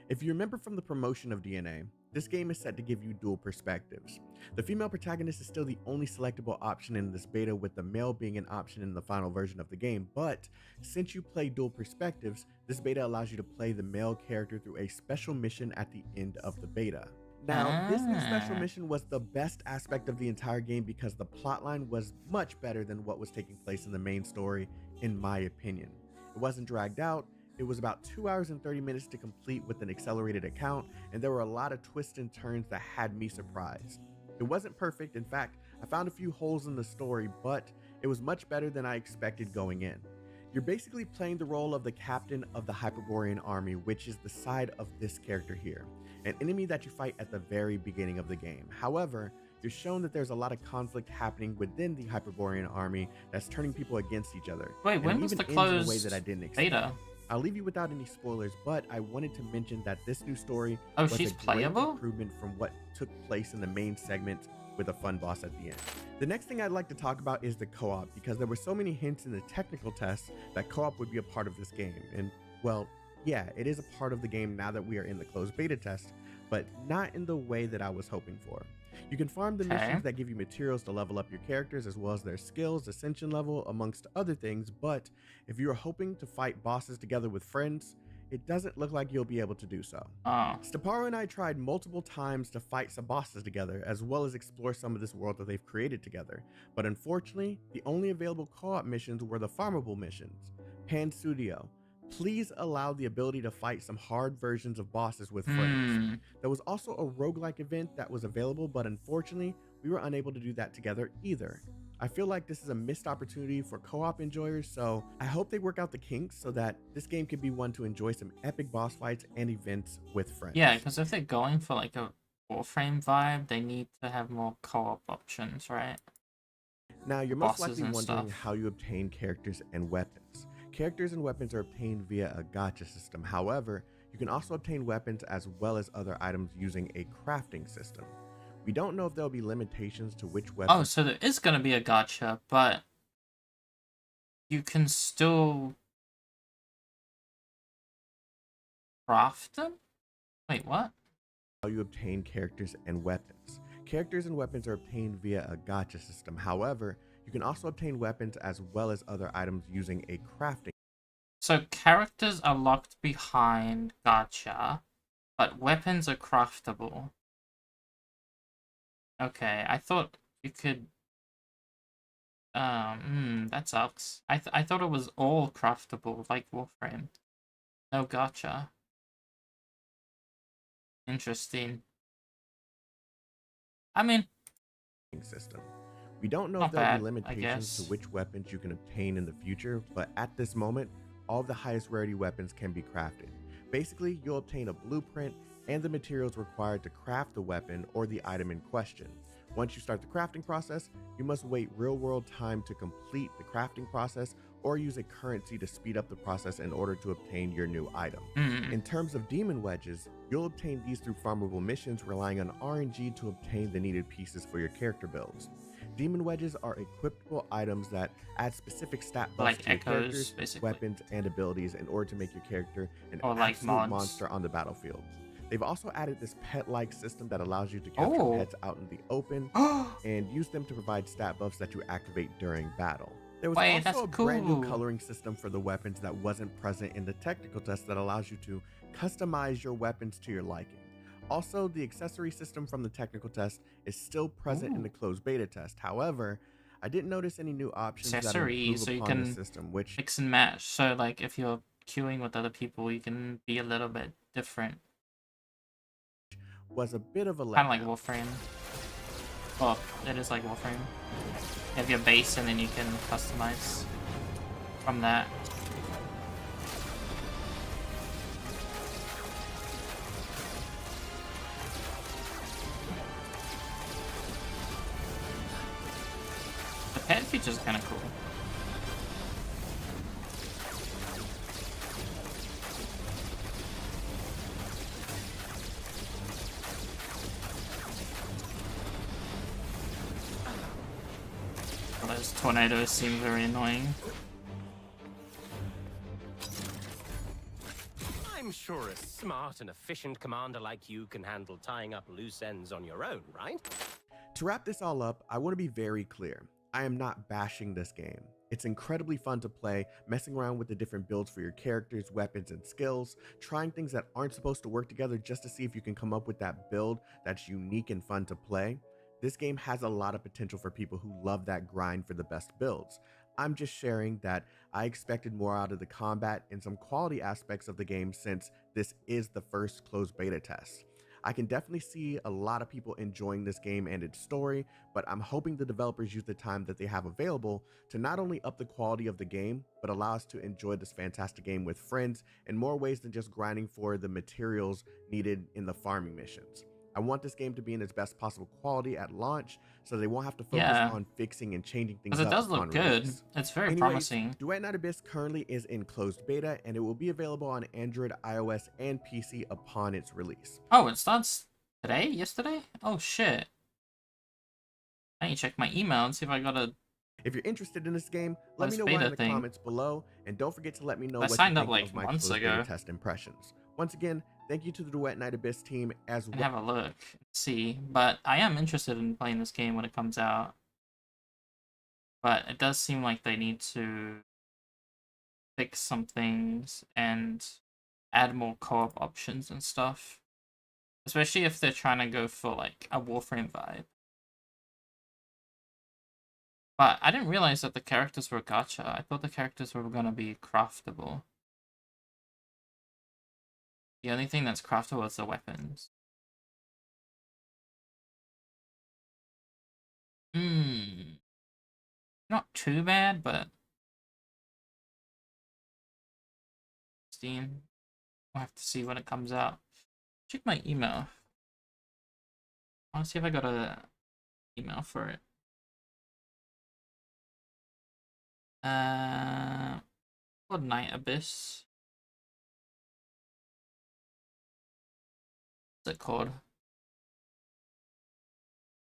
If you remember from the promotion of DNA, this game is set to give you dual perspectives. The female protagonist is still the only selectable option in this beta, with the male being an option in the final version of the game, but since you play dual perspectives, this beta allows you to play the male character through a special mission at the end of the beta. Now, this new special mission was the best aspect of the entire game because the plotline was much better than what was taking place in the main story, in my opinion. It wasn't dragged out. It was about 2 hours and 30 minutes to complete with an accelerated account, and there were a lot of twists and turns that had me surprised. It wasn't perfect. In fact, I found a few holes in the story, but it was much better than I expected going in. You're basically playing the role of the captain of the Hyperborean army, which is the side of this character here, an enemy that you fight at the very beginning of the game. However, you're shown that there's a lot of conflict happening within the Hyperborean army that's turning people against each other. Wait, when and was even the ends in a way closed that I didn't expect. beta? I'll leave you without any spoilers, but I wanted to mention that this new story was a she's great playable? improvement from what took place in the main segment with a fun boss at the end. The next thing I'd like to talk about is the co-op, because there were so many hints in the technical tests that co-op would be a part of this game. And well, yeah, it is a part of the game now that we are in the closed beta test, but not in the way that I was hoping for. You can farm the missions that give you materials to level up your characters as well as their skills, ascension level, amongst other things, but if you are hoping to fight bosses together with friends, it doesn't look like you'll be able to do so. Staparo and I tried multiple times to fight some bosses together, as well as explore some of this world that they've created together, but unfortunately, the only available co-op missions were the farmable missions. Pan Studio, please allow the ability to fight some hard versions of bosses with friends. There was also a roguelike event that was available, but unfortunately, we were unable to do that together either. I feel like this is a missed opportunity for co-op enjoyers, so I hope they work out the kinks so that this game can be one to enjoy some epic boss fights and events with friends. Yeah, because if they're going for like a Warframe vibe, they need to have more co-op options, right? Now, you're most likely wondering how you obtain characters and weapons. Characters and weapons are obtained via a gacha system. However, you can also obtain weapons as well as other items using a crafting system. We don't know if there'll be limitations to which weapon. Oh, so there is going to be a gacha, but you can still craft them? Wait, what? How you obtain characters and weapons. Characters and weapons are obtained via a gacha system. However, you can also obtain weapons as well as other items using a crafting. So characters are locked behind gacha, but weapons are craftable. Okay, I thought you could... that sucks. I thought it was all craftable, like Warframe. No gacha. Interesting. I mean... system. We don't know if there'll be limitations to which weapons you can obtain in the future, but at this moment, all of the highest rarity weapons can be crafted. Basically, you'll obtain a blueprint and the materials required to craft the weapon or the item in question. Once you start the crafting process, you must wait real-world time to complete the crafting process or use a currency to speed up the process in order to obtain your new item. In terms of demon wedges, you'll obtain these through farmable missions relying on RNG to obtain the needed pieces for your character builds. Demon wedges are equipable items that add specific stat buffs to your characters, weapons, and abilities in order to make your character an absolute monster on the battlefield. They've also added this pet-like system that allows you to capture pets out in the open and use them to provide stat buffs that you activate during battle. There was also a brand new coloring system for the weapons that wasn't present in the technical test that allows you to customize your weapons to your liking. Also, the accessory system from the technical test is still present in the closed beta test. However, I didn't notice any new options that improve so you upon can the system, which mix and match. So like if you're queuing with other people, you can be a little bit different. Was a bit of a letdown. Kind of like Warframe. Well, it is like Warframe. You have your base and then you can customize from that. The pet feature is kind of cool. Those tornadoes seem very annoying. I'm sure a smart and efficient commander like you can handle tying up loose ends on your own, right? To wrap this all up, I want to be very clear. I am not bashing this game. It's incredibly fun to play, messing around with the different builds for your characters, weapons, and skills, trying things that aren't supposed to work together just to see if you can come up with that build that's unique and fun to play. This game has a lot of potential for people who love that grind for the best builds. I'm just sharing that I expected more out of the combat and some quality aspects of the game since this is the first closed beta test. I can definitely see a lot of people enjoying this game and its story, but I'm hoping the developers use the time that they have available to not only up the quality of the game, but allow us to enjoy this fantastic game with friends in more ways than just grinding for the materials needed in the farming missions. I want this game to be in its best possible quality at launch, so they won't have to focus Yeah, on fixing and changing things because it up does upon look good. release. It's very Anyways, promising. Duet Night Abyss currently is in closed beta, and it will be available on Android, iOS, and PC upon its release. Oh, it starts today? Yesterday? Oh shit. I need to check my email and see if I got a... If you're interested in this game, let me know beta why in the thing. comments below, and don't forget to let me know I what signed you up think like of my months closed ago. beta test impressions. Once again, thank you to the Duet Night Abyss team as And well. have a look, see. But I am interested in playing this game when it comes out. But it does seem like they need to fix some things and add more co-op options and stuff. Especially if they're trying to go for like a Warframe vibe. But I didn't realize that the characters were gacha. I thought the characters were gonna be craftable. The only thing that's craftable is the weapons. Not too bad, but... Steam. I'll have to see when it comes out. Check my email. I want to see if I got a email for it. What Night Abyss? What's it called?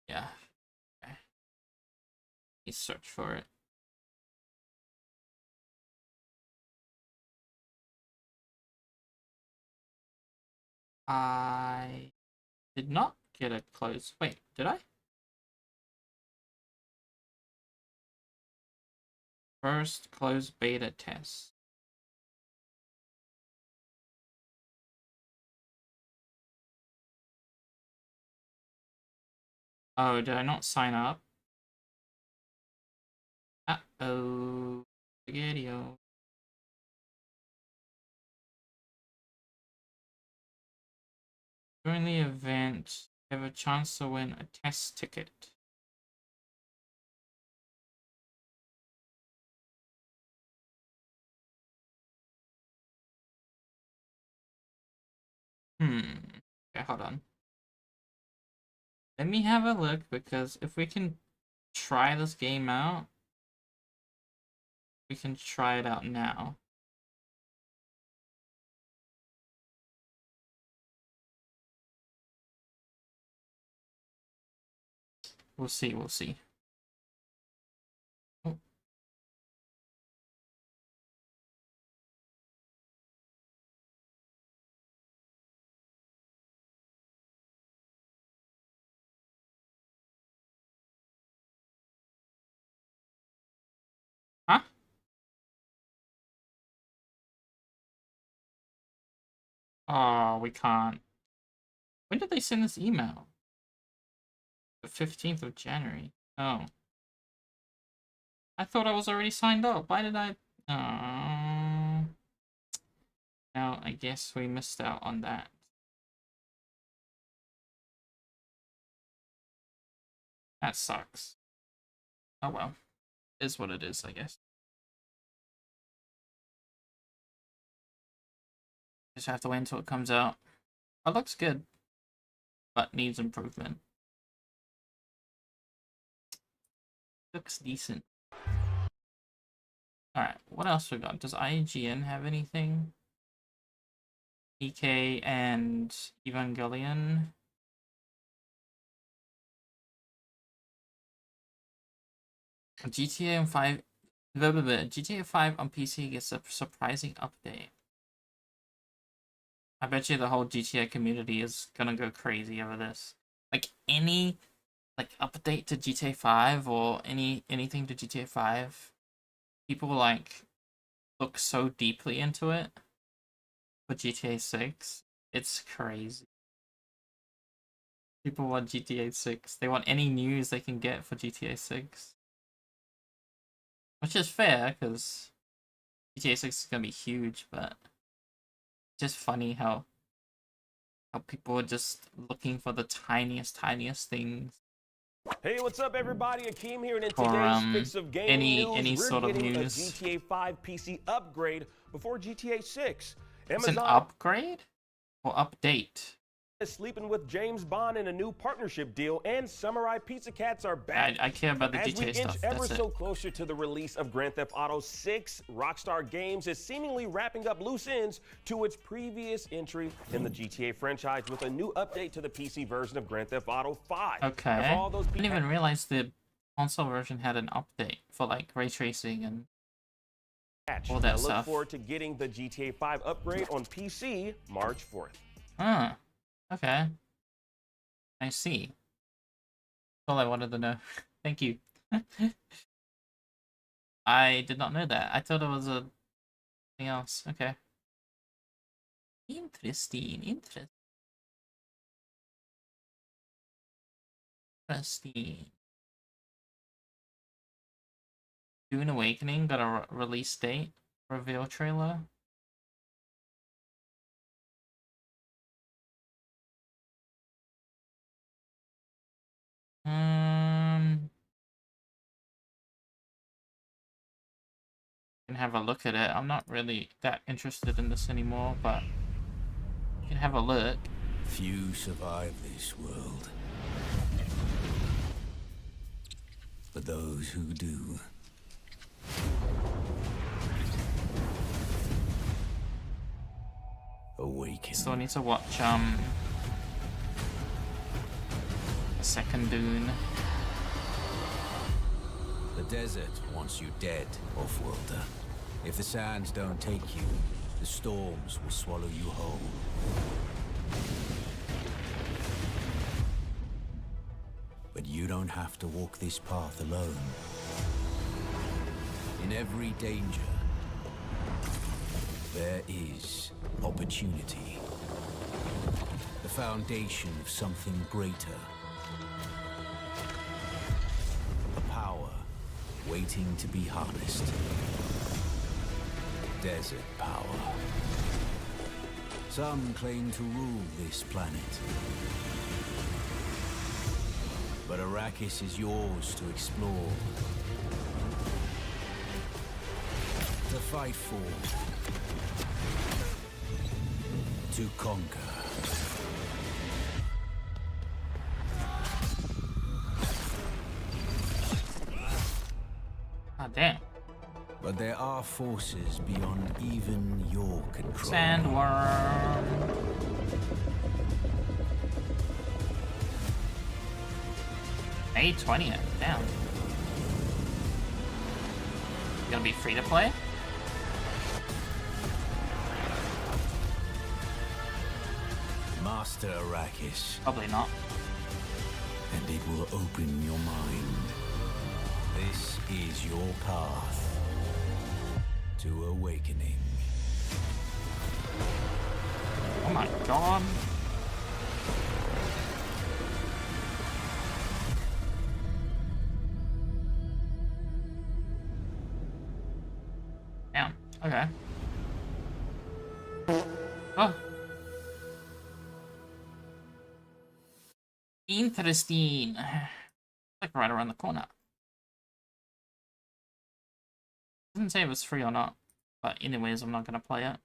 Yeah. Okay. Let's search for it. I did not get a close. Wait, did I? First closed beta test. Oh, did I not sign up? Uh-oh. Spaghetti-o. During the event, you have a chance to win a test ticket. Okay, hold on. Let me have a look, because if we can try this game out, we can try it out now. We'll see, we'll see. Oh. Huh? Oh, we can't. When did they send this email? The 15th of January. Oh. I thought I was already signed up. Why did I... Oh. Now, I guess we missed out on that. That sucks. Oh well. Is what it is, I guess. Just have to wait until it comes out. It looks good, but needs improvement. Looks decent. Alright, what else we got? Does IGN have anything? EK and Evangelion. GTA 5 GTA 5 on PC gets a surprising update. I bet you the whole GTA community is gonna go crazy over this. Like any update to GTA 5 or anything to GTA 5, people like look so deeply into it. For GTA 6, it's crazy. People want GTA 6. They want any news they can get for GTA 6. Which is fair, because GTA 6 is gonna be huge, but it's just funny how How people are just looking for the tiniest things. Hey, what's up, everybody? Akeem here, and in For, today's Fix of Gaming any News, we're sort of getting news. a GTA 5 PC upgrade before GTA 6. It's an Amazon upgrade or update? is sleeping with James Bond in a new partnership deal, and Samurai Pizza Cats are back. I care about the As we GTA inch stuff. ever That's so it. closer to the release of Grand Theft Auto 6, Rockstar Games is seemingly wrapping up loose ends to its previous entry in the GTA franchise with a new update to the PC version of Grand Theft Auto 5. Okay. And for all those I didn't even realize the console version had an update for like ray tracing and all that I look stuff. forward to getting the GTA 5 upgrade on PC March 4th. Huh. Okay. I see. That's all I wanted to know. Thank you. I did not know that. I thought it was a thing else. Okay. Interesting. Interesting. Dune Awakening got a release date reveal trailer. Can have a look at it. I'm not really that interested in this anymore, but you can have a look. Few survive this world, but those who do awaken. Still need to watch second Dune. The desert wants you dead, off-worlder. If the sands don't take you, the storms will swallow you whole. But you don't have to walk this path alone. In every danger, there is opportunity. The foundation of something greater. A power waiting to be harnessed. Desert power. Some claim to rule this planet. But Arrakis is yours to explore. To fight for. To conquer. Ah, damn. But there are forces beyond even your control. Sandworm. May 20th. Damn. Gonna be free to play? Master Arrakis. Probably not. And it will open your mind. This is your path to awakening. Oh my god. Damn. Okay. Oh. Interesting. Like right around the corner. Doesn't say if it's free or not, but anyways, I'm not gonna play it.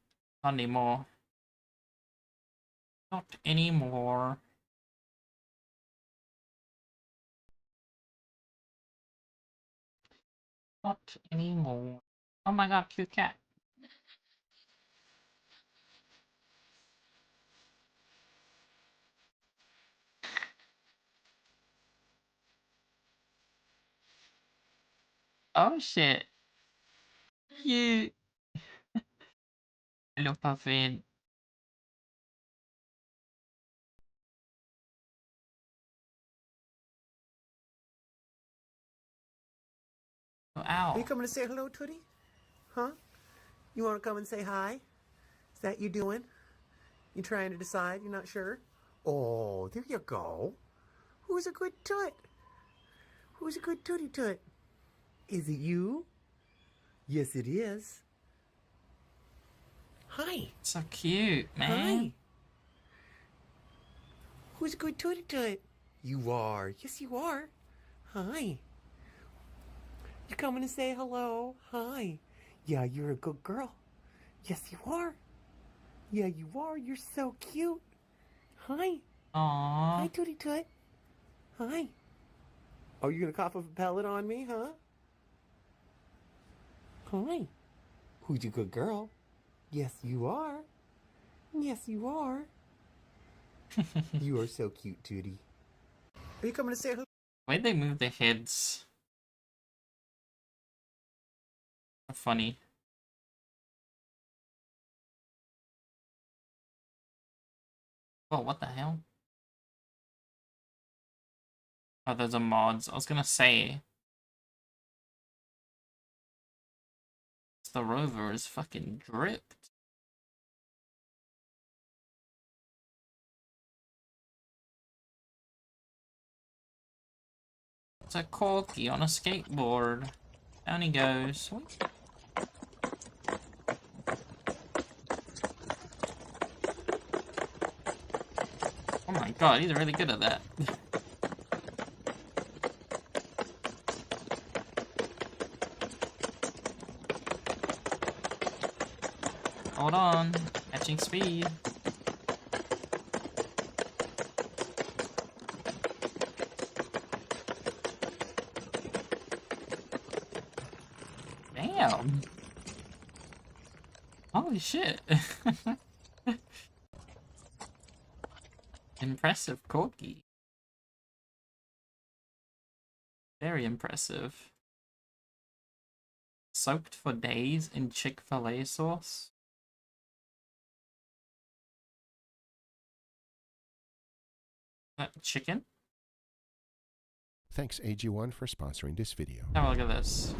Not anymore. Not anymore. Not anymore. Oh my god, cute cat. Oh shit. Cute. Hello, Puffin. Oh, ow. Are you coming to say hello, Tootie? Huh? You want to come and say hi? Is that you doing? You trying to decide? You're not sure? Oh, there you go. Who's a good toot? Who's a good tootie toot? Is it you? Yes, it is. Hi. So cute, man. Hi. Who's a good tootie toot? You are. Yes, you are. Hi. You coming to say hello? Hi. Yeah, you're a good girl. Yes, you are. Yeah, you are. You're so cute. Hi. Aww. Hi, tootie toot. Hi. Oh, you gonna cough up a pellet on me, huh? Hi. Who's a good girl? Yes, you are. Yes, you are. You are so cute, Tootie. Are you coming to say hello? Why'd they move their heads? Funny. Oh, what the hell? Oh, those are mods. I was gonna say. The rover is fucking dripped. It's a Corky on a skateboard. Down he goes. Oh my god, he's really good at that. Hold on, catching speed. Damn. Holy shit. Impressive Corky. Very impressive. Soaked for days in Chick-fil-A sauce. Chicken? Thanks AG1 for sponsoring this video. Have a look at this.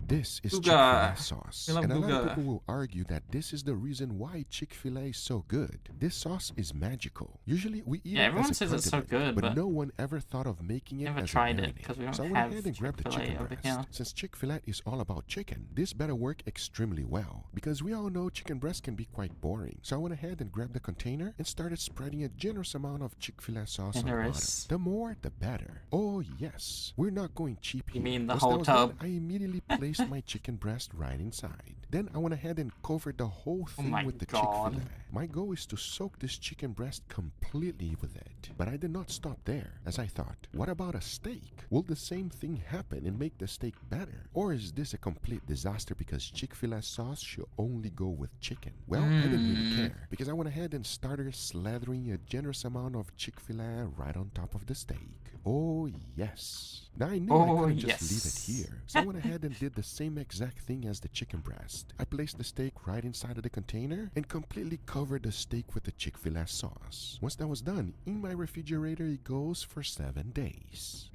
This is Booga. Chick-fil-A sauce, We love and a lot of booga. people will argue that this is the reason why Chick-fil-A is so good. This sauce is magical. Usually we eat it everyone as a says it's so condiment, good, but but no one ever thought of making it never as tried a it, marinade. 'cause we don't so I went have ahead and grabbed the Chick-fil-A chicken over breast. here. Since Chick-fil-A is all about chicken, this better work extremely well, because we all know chicken breast can be quite boring. So I went ahead and grabbed the container and started spreading a generous amount of Chick-fil-A sauce on the bottom. Generous. The more, the better. Oh yes, we're not going cheap here. You mean the Once whole that was done, tub? I immediately placed my chicken breast right inside. Then I went ahead and covered the whole thing my with the God. Chick-fil-A. My goal is to soak this chicken breast completely with it. But I did not stop there, as I thought, what about a steak? Will the same thing happen and make the steak better? Or is this a complete disaster because Chick-fil-A sauce should only go with chicken? Well, I didn't really care, because I went ahead and started slathering a generous amount of Chick-fil-A right on top of the steak. Oh yes. Now I knew I couldn't just leave it here, so I went ahead and did the same exact thing as the chicken breast. I placed the steak right inside of the container and completely covered the steak with the Chick-fil-A sauce. Once that was done, in my refrigerator it goes for 7 days.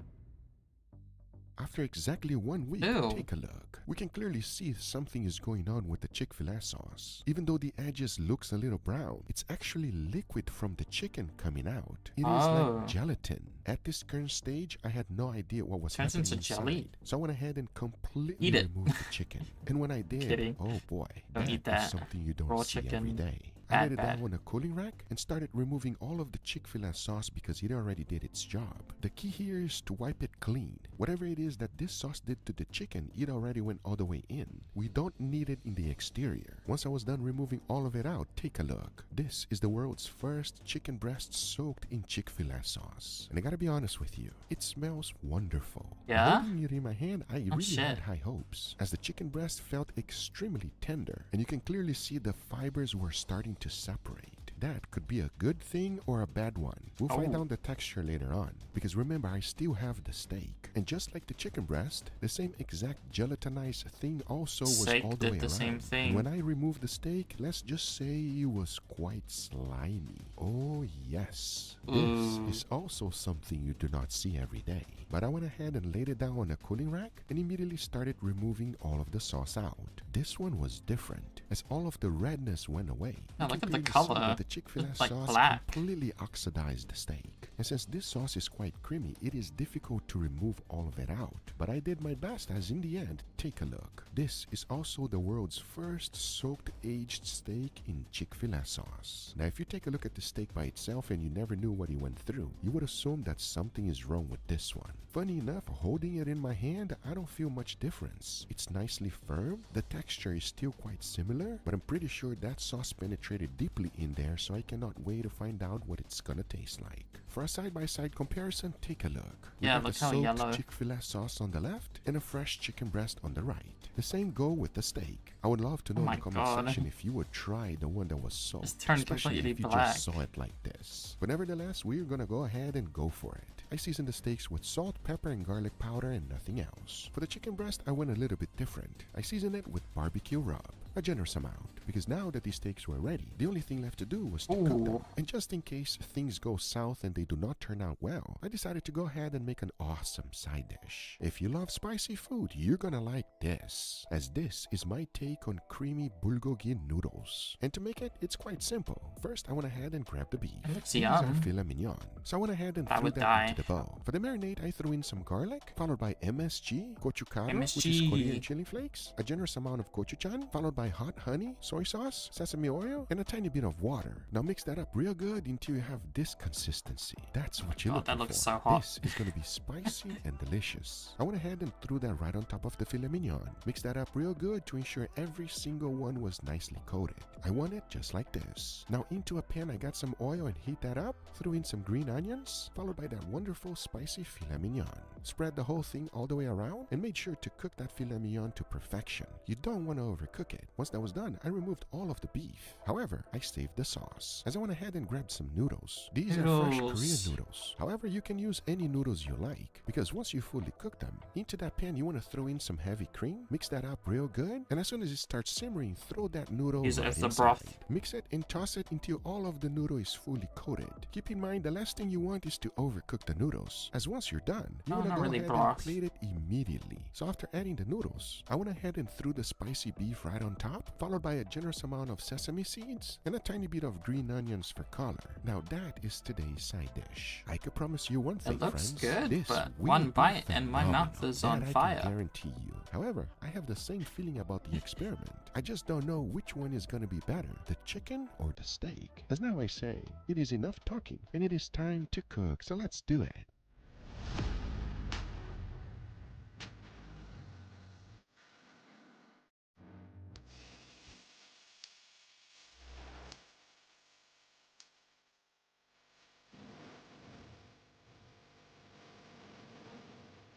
After exactly 1 week, take a look. We can clearly see something is going on with the Chick-fil-A sauce. Even though the edges looks a little brown, it's actually liquid from the chicken coming out. It is like gelatin. At this current stage, I had no idea what was Turns happening into jelly. inside. So I went ahead and completely Eat it. removed the chicken. And when I did, Kidding. oh boy, Don't eat is that. something you don't Raw see every chicken. day. I Bad, laid it bad. down on a cooling rack and started removing all of the Chick-fil-A sauce because it already did its job. The key here is to wipe it clean. Whatever it is that this sauce did to the chicken, it already went all the way in. We don't need it in the exterior. Once I was done removing all of it out, take a look. This is the world's first chicken breast soaked in Chick-fil-A sauce. And I gotta be honest with you, it smells wonderful. Yeah? Holding it in my hand, I Oh, really shit. had high hopes, as the chicken breast felt extremely tender, and you can clearly see the fibers were starting to separate. That could be a good thing or a bad one. We'll find out the texture later on, because remember, I still have the steak. And just like the chicken breast, the same exact gelatinized thing also was Steak all the did way the around. same thing. And when I removed the steak, let's just say it was quite slimy. Oh yes. This is also something you do not see every day. But I went ahead and laid it down on a cooling rack and immediately started removing all of the sauce out. This one was different, as all of the redness went away. Yeah, You look can at the clearly see color. that the Chick-fil-A It's like sauce black. completely oxidized the steak. And since this sauce is quite creamy, it is difficult to remove all of it out. But I did my best, as in the end, take a look. This is also the world's first soaked aged steak in Chick-fil-A sauce. Now, if you take a look at the steak by itself and you never knew what he went through, you would assume that something is wrong with this one. Funny enough, holding it in my hand, I don't feel much difference. It's nicely firm. The texture is still quite similar, but I'm pretty sure that sauce penetrated deeply in there, so I cannot wait to find out what it's gonna taste like. For a side-by-side comparison, take a look. We Yeah, have look a how soaked yellow. Chick-fil-A sauce on the left and a fresh chicken breast on the right. The same go with the steak. I would love to know in my the comment God. section if you would try the one that was soaked, It's turned especially completely if you black. just saw it like this. But nevertheless, we're gonna go ahead and go for it. I seasoned the steaks with salt, pepper, and garlic powder and nothing else. For the chicken breast, I went a little bit different. I seasoned it with barbecue rub, a generous amount, because now that these steaks were ready, the only thing left to do was to cook them. And just in case things go south and they do not turn out well, I decided to go ahead and make an awesome side dish. If you love spicy food, you're gonna like this, as this is my take on creamy bulgogi noodles. And to make it, it's quite simple. First, I went ahead and grabbed the beef. It looks These are yum. filet mignon. So I went ahead and I threw would that die. into the bowl. For the marinade, I threw in some garlic, followed by MSG, gochujang, which is MSG. Korean chili flakes, a generous amount of gochujang, followed by hot honey, soy sauce, sesame oil, and a tiny bit of water. Now mix that up real good until you have this consistency. That's what you're Oh, looking that looks for. so hot. This is going to be spicy and delicious. I went ahead and threw that right on top of the filet mignon. Mix that up real good to ensure every single one was nicely coated. I want it just like this. Now into a pan, I got some oil and heat that up. Threw in some green onions, followed by that wonderful spicy filet mignon. Spread the whole thing all the way around and made sure to cook that filet mignon to perfection. You don't want to overcook it. Once that was done, I removed all of the beef. However, I saved the sauce, as I went ahead and grabbed some noodles. These are fresh Korean noodles. However, you can use any noodles you like, because once you fully cook them, into that pan you want to throw in some heavy cream, mix that up real good, and as soon as it starts simmering, throw that noodle Use it right as the inside. broth. Mix it and toss it until all of the noodle is fully coated. Keep in mind, the last thing you want is to overcook the noodles, as once you're done, you No, want to not go really ahead broth. and plate it immediately. So after adding the noodles, I went ahead and threw the spicy beef right on top, followed by a generous amount of sesame seeds and a tiny bit of green onions for color. Now that is today's side dish. I can promise you one thing, It looks friends. good, This but will one be bite and my mouth phenomenal. is on That I fire. can guarantee you. However, I have the same feeling about the experiment. I just don't know which one is going to be better, the chicken or the steak. As now I say, it is enough talking and it is time to cook, so let's do it.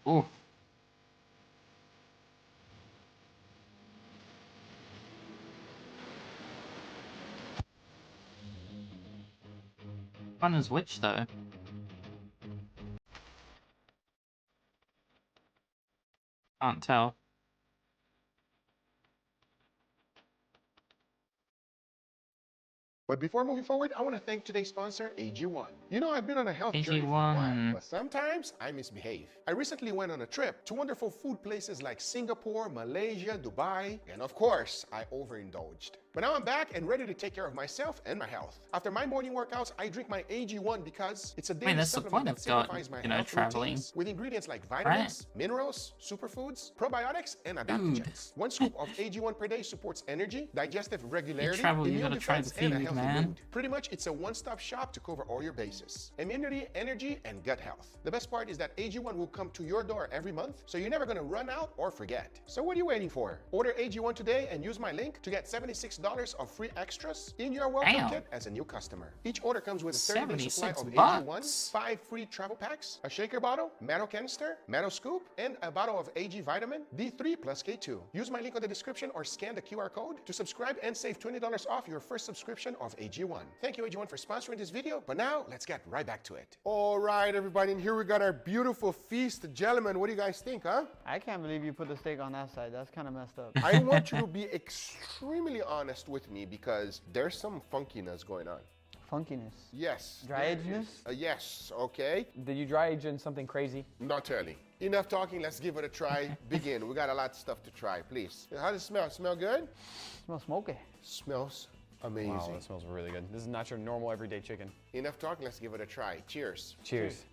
Ooh. One is which though? Can't tell. But before moving forward, I want to thank today's sponsor, AG1. You know, I've been on a health journey for a AG1. while, but sometimes I misbehave. I recently went on a trip to wonderful food places like Singapore, Malaysia, Dubai, and of course, I overindulged. But now I'm back and ready to take care of myself and my health. After my morning workouts, I drink my AG1 because it's a daily that's the supplement point that of God, simplifies my you know, health traveling. routines with ingredients like vitamins, minerals, superfoods, probiotics, and adaptogens. One scoop of AG1 per day supports energy, digestive regularity, travel, you immune gotta try defense, the and a food, healthy man. mood. Pretty much, it's a one-stop shop to cover all your bases: immunity, energy, and gut health. The best part is that AG1 will come to your door every month, so you're never gonna run out or forget. So what are you waiting for? Order AG1 today and use my link to get $76 of free extras in your welcome Damn. kit as a new customer. Each order comes with a 30-day supply of $76. AG1, 5 free travel packs, a shaker bottle, metal canister, metal scoop, and a bottle of AG vitamin D3 plus K2. Use my link on the description or scan the QR code to subscribe and save $20 off your first subscription of AG1. Thank you, AG1, for sponsoring this video, but now let's get right back to it. All right, everybody, and here we got our beautiful feast. Gentlemen, what do you guys think, huh? I can't believe you put the steak on that side. That's kind of messed up. I want you to be extremely honest with me because there's some funkiness going on. Funkiness? Yes. Dry ageness? Yes, okay. Did you dry age in something crazy? Not really. Enough talking, let's give it a try. Begin. We got a lot of stuff to try, please. How does it smell? Smell good? Smells smoky. Smells Amazing. Wow, that smells really good. This is not your normal everyday chicken. Enough talk, let's give it a try. Cheers. Cheers.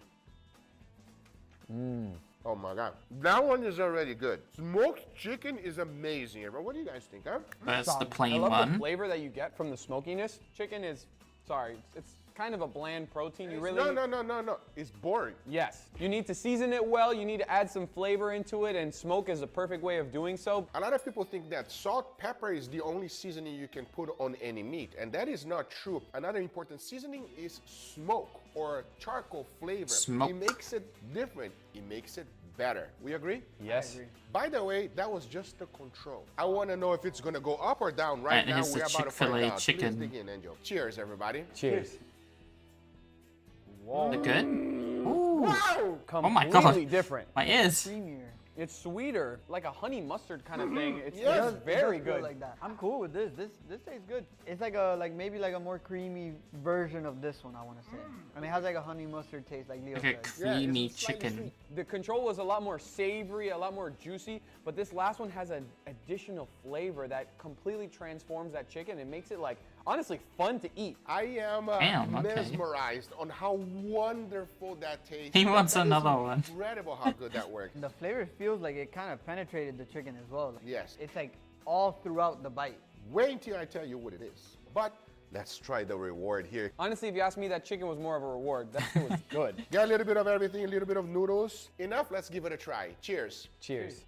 Mmm. Oh my God. That one is already good. Smoked chicken is amazing. Everyone, what do you guys think, huh? That's the I plain love one. the flavor that you get from the smokiness. Chicken is, sorry, it's kind of a bland protein. You really No. It's boring. Yes. You need to season it well. You need to add some flavor into it, and smoke is a perfect way of doing so. A lot of people think that salt, pepper is the only seasoning you can put on any meat, and that is not true. Another important seasoning is smoke or charcoal flavor. Smoke. It makes it different. It makes it better. We agree? Yes. I agree. By the way, that was just the control. I want to know if it's going to go up or down right And now. here's the We're about to find Chick-fil-A out. chicken. Please dig in, Angel. Cheers, everybody. Cheers. Whoa. They're good? Ooh. Wow! Oh my Completely God. different. My ears. Creamier. It's sweeter, like a honey mustard kind of thing. It's, yes, it's very it does feel good. like that. I'm cool with this. This tastes good. It's like maybe a more creamy version of this one, I want to say. And it has like a honey mustard taste, like Leo Like a said. creamy chicken. The control was a lot more savory, a lot more juicy, but this last one has an additional flavor that completely transforms that chicken and makes it like, honestly, fun to eat. I am Damn, okay. mesmerized on how wonderful that tastes. He wants That is another one. Incredible how good that works. The flavor feels like it kind of penetrated the chicken as well. Like, Yes. It's like all throughout the bite. Wait until I tell you what it is. But let's try the reward here. Honestly, if you ask me, that chicken was more of a reward. That shit was good. Got a little bit of everything, a little bit of noodles. Enough, let's give it a try. Cheers. Cheers.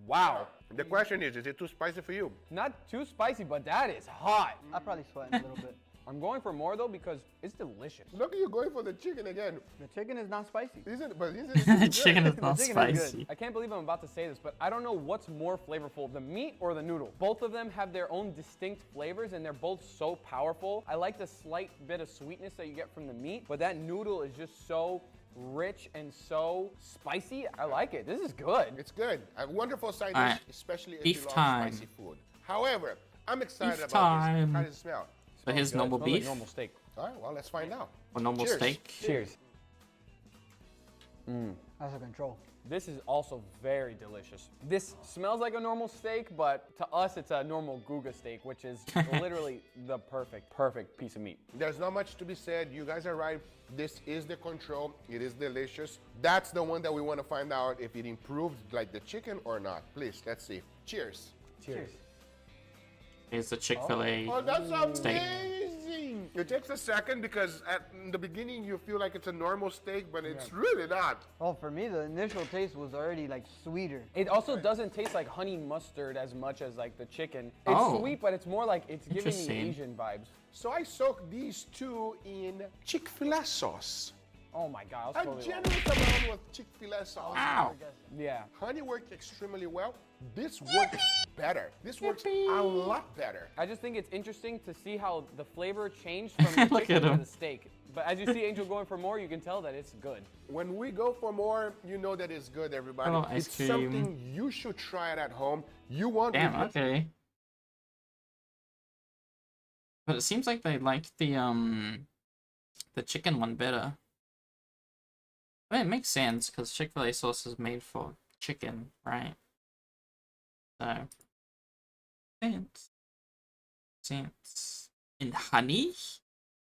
Wow. The question is it too spicy for you? Not too spicy, but that is hot. I probably sweat a little bit. I'm going for more though because it's delicious. Look at you going for the chicken again. The chicken is not spicy. The chicken is not spicy. I can't believe I'm about to say this, but I don't know what's more flavorful, the meat or the noodle. Both of them have their own distinct flavors and they're both so powerful. I like the slight bit of sweetness that you get from the meat, but that noodle is just so rich and so spicy. I like it. This is good. It's good. A wonderful side All dish, right. especially if Beef you love time. spicy food. However, I'm excited Beef about time. this. How does it smell? So here's Good. normal Smells like beef. normal steak. All right, well, let's find out. Or normal Cheers. steak. Cheers. That's a control. This is also very delicious. This smells like a normal steak, but to us, it's a normal Guga steak, which is literally the perfect piece of meat. There's not much to be said. You guys are right. This is the control. It is delicious. That's the one that we want to find out if it improved like the chicken or not. Please, let's see. Cheers. Cheers. Here's the Chick-fil-A Oh, that's steak. amazing. It takes a second because at the beginning you feel like it's a normal steak, but it's really not. Well, for me, the initial taste was already like sweeter. It also doesn't taste like honey mustard as much as like the chicken. It's Oh. sweet, but it's more like it's giving me Interesting. Asian vibes. So I soaked these two in Chick-fil-A sauce. Oh my God, I A was totally wrong. generous amount with Chick-fil-A sauce. Wow. Yeah. Honey worked extremely well. This works better. This works a lot better. I just think it's interesting to see how the flavor changed from the Look chicken at to him. the steak. But as you see Angel going for more, you can tell that it's good. When we go for more, you know that it's good, everybody. Hello, ice it's cream. something you should try it at home. You want Damn, to okay. But it seems like they liked the chicken one better. Well, it makes sense because Chick-fil-A sauce is made for chicken, right? So sense. And honey?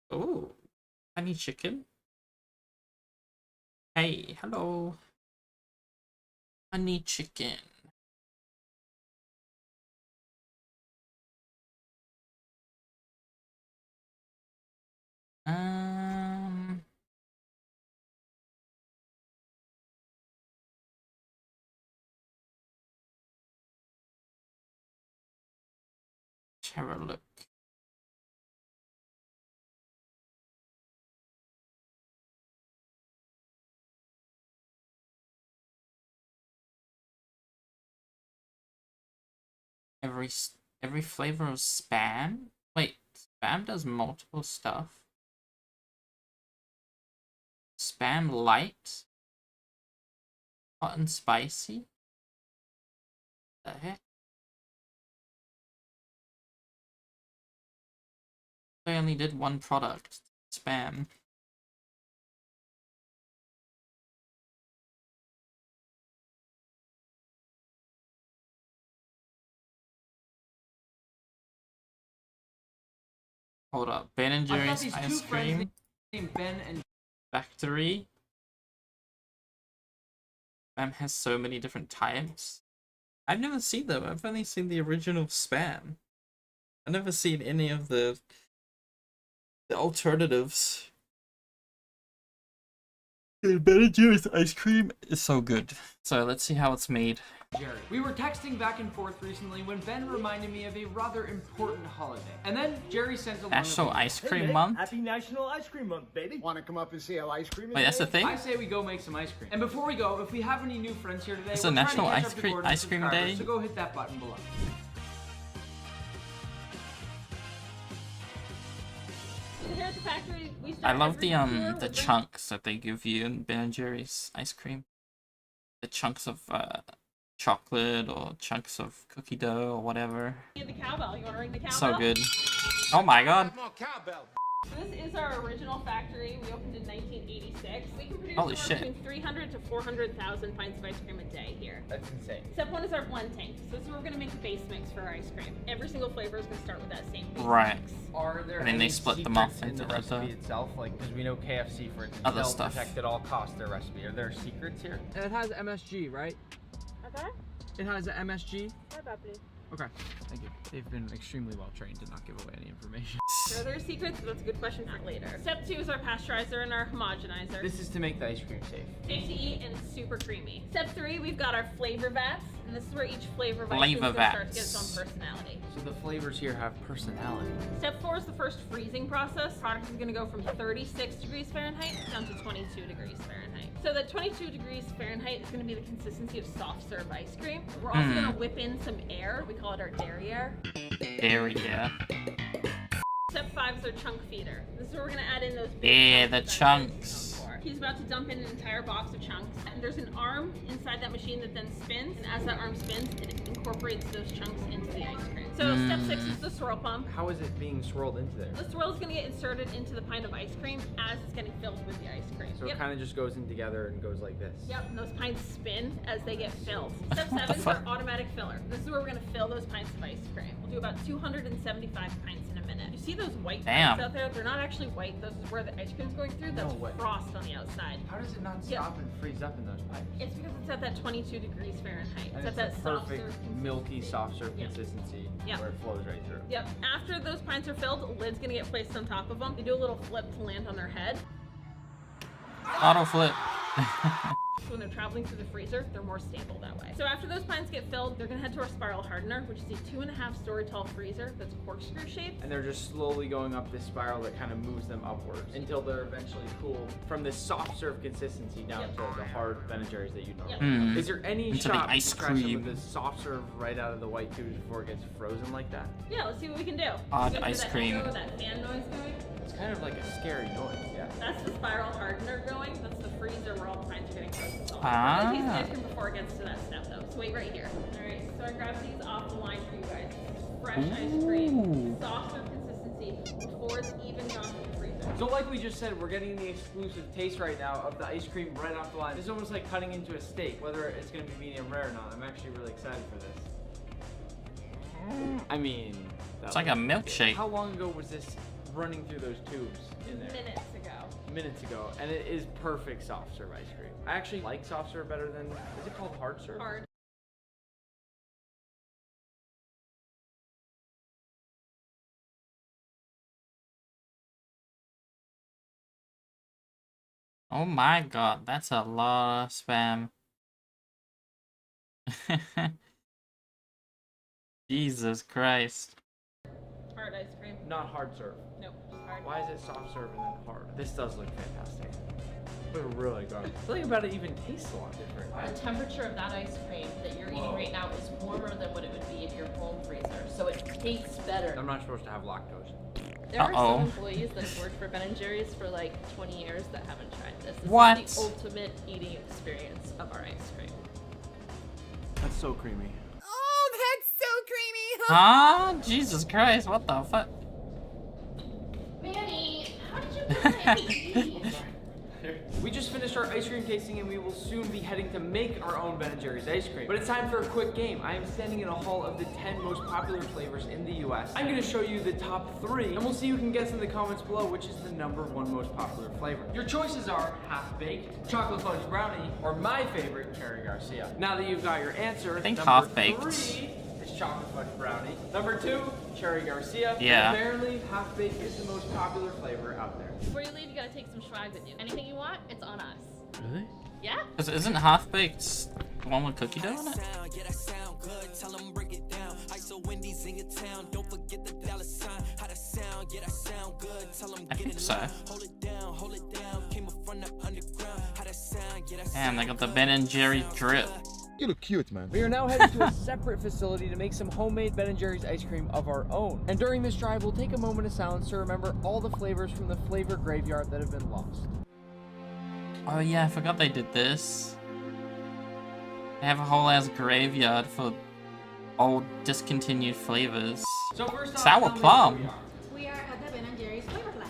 Oh, honey chicken. Hey, hello. Honey chicken. Let's have a look. Every flavor of Spam? Wait, Spam does multiple stuff. Spam light? Hot and spicy? The heck? They only did one product. Spam. Hold up. Ben and I've got Jerry's these two ice friends cream named Ben and factory. Spam has so many different types. I've never seen them. I've only seen the original Spam. I've never seen any of the alternatives. Ben and Jerry's ice cream is so good. So let's see how it's made. Jerry. We were texting back and forth recently when Ben reminded me of a rather important holiday. And then Jerry sent along National Ice Cream Month? Happy National Ice Cream Month, baby. Want to come up and see how ice cream is Wait, that's the made? thing? I say we go make some ice cream. And before we go, if we have any new friends here today, It's we're a trying National to catch Ice up to Cream- Gordon's Ice Cream subscribers, Day? So go hit that button below. Here at the factory, we I start love every the tour with chunks that they give you in Ben and Jerry's ice cream. The chunks of chocolate or chunks of cookie dough or whatever. the cowbell. You want to ring the cowbell? So good. Oh my god. This is our original factory. We opened in 1986. We can produce Holy somewhere shit. between 300 to 400,000 pints of ice cream a day here. That's insane. Step one is our blend tank. So this is where we're going to make the base mix for our ice cream. Every single flavor is going to start with that same base Right. mix. Are there And then any they split them secrets off in into the other recipe itself? Like, because we know KFC, for instance, other they'll stuff. protect at all costs their recipe. Are there secrets here? And it has MSG, right? Okay. It has an MSG? What about this? Okay, thank you. They've been extremely well trained to not give away any information. Are there secrets? That's a good question for later. Step two is our pasteurizer and our homogenizer. This is to make the ice cream safe. Safe to eat and super creamy. Step three, we've got our flavor vats, and this is where each flavor of ice cream is Flavor going to start to vats. get its own personality. So the flavors here have personality. Step four is the first freezing process. Product is going to go from 36 degrees Fahrenheit down to 22 degrees Fahrenheit. So the 22 degrees Fahrenheit is going to be the consistency of soft serve ice cream. We're also going to whip in some air. We call it our dairy air. Dairy, yeah. Step five is our chunk feeder. This is where we're going to add in those big Yeah, the chunks. chunks. He's about to dump in an entire box of chunks. And there's an arm inside that machine that then spins. And as that arm spins, it incorporates those chunks into the ice cream. So step six is the swirl pump. How is it being swirled into there? The swirl is going to get inserted into the pint of ice cream as it's getting filled with the ice cream. So it kind of just goes in together and goes like this. Yep, and those pints spin as they get filled. Step seven is our automatic filler. This is where we're going to fill those pints of ice cream. We'll do about 275 pints in a minute. You see those white pints out there? They're not actually white. Those is where the ice cream's going through. That's frost on the outside. How does it not stop and freeze up in those pipes? It's because it's at that 22 degrees Fahrenheit. And It's at that the soft perfect serve milky soft serve consistency where it flows right through. Yep. After those pints are filled, the lid's gonna get placed on top of them. They do a little flip to land on their head. Auto flip. So when they're traveling through the freezer, they're more stable that way. So after those pints get filled, they're gonna head to our spiral hardener, which is a 2.5-story tall freezer that's corkscrew shaped. And they're just slowly going up this spiral that kind of moves them upwards until they're eventually cooled from this soft serve consistency down to the hard Ben & Jerry's that you normally know. Is there any Into the shot ice to try some cream. of this soft serve right out of the white tubes before it gets frozen like that? Yeah, let's see what we can do. Odd You gonna hear ice that cream. echo, that fan noise going? It's kind of like a scary noise, yeah. That's the spiral hardener going. That's the freezer where all the pints are getting frozen. Ah. We're gonna taste the ice cream before it gets to that step though. So wait right here. Alright, so I grabbed these off the line for you guys. Fresh ice cream. Soft serve consistency before it's even gone through the freezer. So like we just said, we're getting the exclusive taste right now of the ice cream right off the line. This is almost like cutting into a steak, whether it's going to be medium rare or not. I'm actually really excited for this. I mean... It's like a milkshake. How long ago was this running through those tubes in there? Minutes ago, and it is perfect soft serve ice cream. I actually like soft serve better than, is it called hard serve? Hard. Oh my god, that's a lot of spam. Jesus Christ. Hard ice cream. Not hard serve. Nope, just hard. Why is it soft serve and then hard? This does look fantastic. It's really good. Something about it even tastes a lot different. The temperature of that ice cream that you're eating right now is warmer than what it would be in your home freezer, so it tastes better. I'm not supposed to have lactose. There are some employees that have worked for Ben & Jerry's for like 20 years that haven't tried this. This What? is the ultimate eating experience of our ice cream. That's so creamy. Oh, that's so creamy! Huh? Jesus Christ, what the fuck? Manny, how did you put my We just finished our ice cream tasting and we will soon be heading to make our own Ben & Jerry's ice cream. But it's time for a quick game. I am standing in a hall of the 10 most popular flavors in the US. I'm gonna show you the top 3 and we'll see who can guess in the comments below which is the #1 most popular flavor. Your choices are half-baked, chocolate fudge brownie, or my favorite, Cherry Garcia. Now that you've got your answer, I think number half-baked. 3 is chocolate fudge brownie. Number 2, Cherry Garcia. Yeah. And apparently, half-baked is the most popular flavor out there. Before you leave, you gotta take some swag with you. Anything you want, it's on us. Really? Yeah? Because isn't half-baked the one with cookie dough in it? I think so. Damn, they got the Ben & Jerry drip. You look cute, man. We are now headed to a separate facility to make some homemade Ben & Jerry's ice cream of our own. And during this drive, we'll take a moment of silence to remember all the flavors from the flavor graveyard that have been lost. Oh yeah, I forgot they did this. They have a whole ass graveyard for old discontinued flavors. So first off, Sour plum. We are at the Ben & Jerry's Flavor Lab.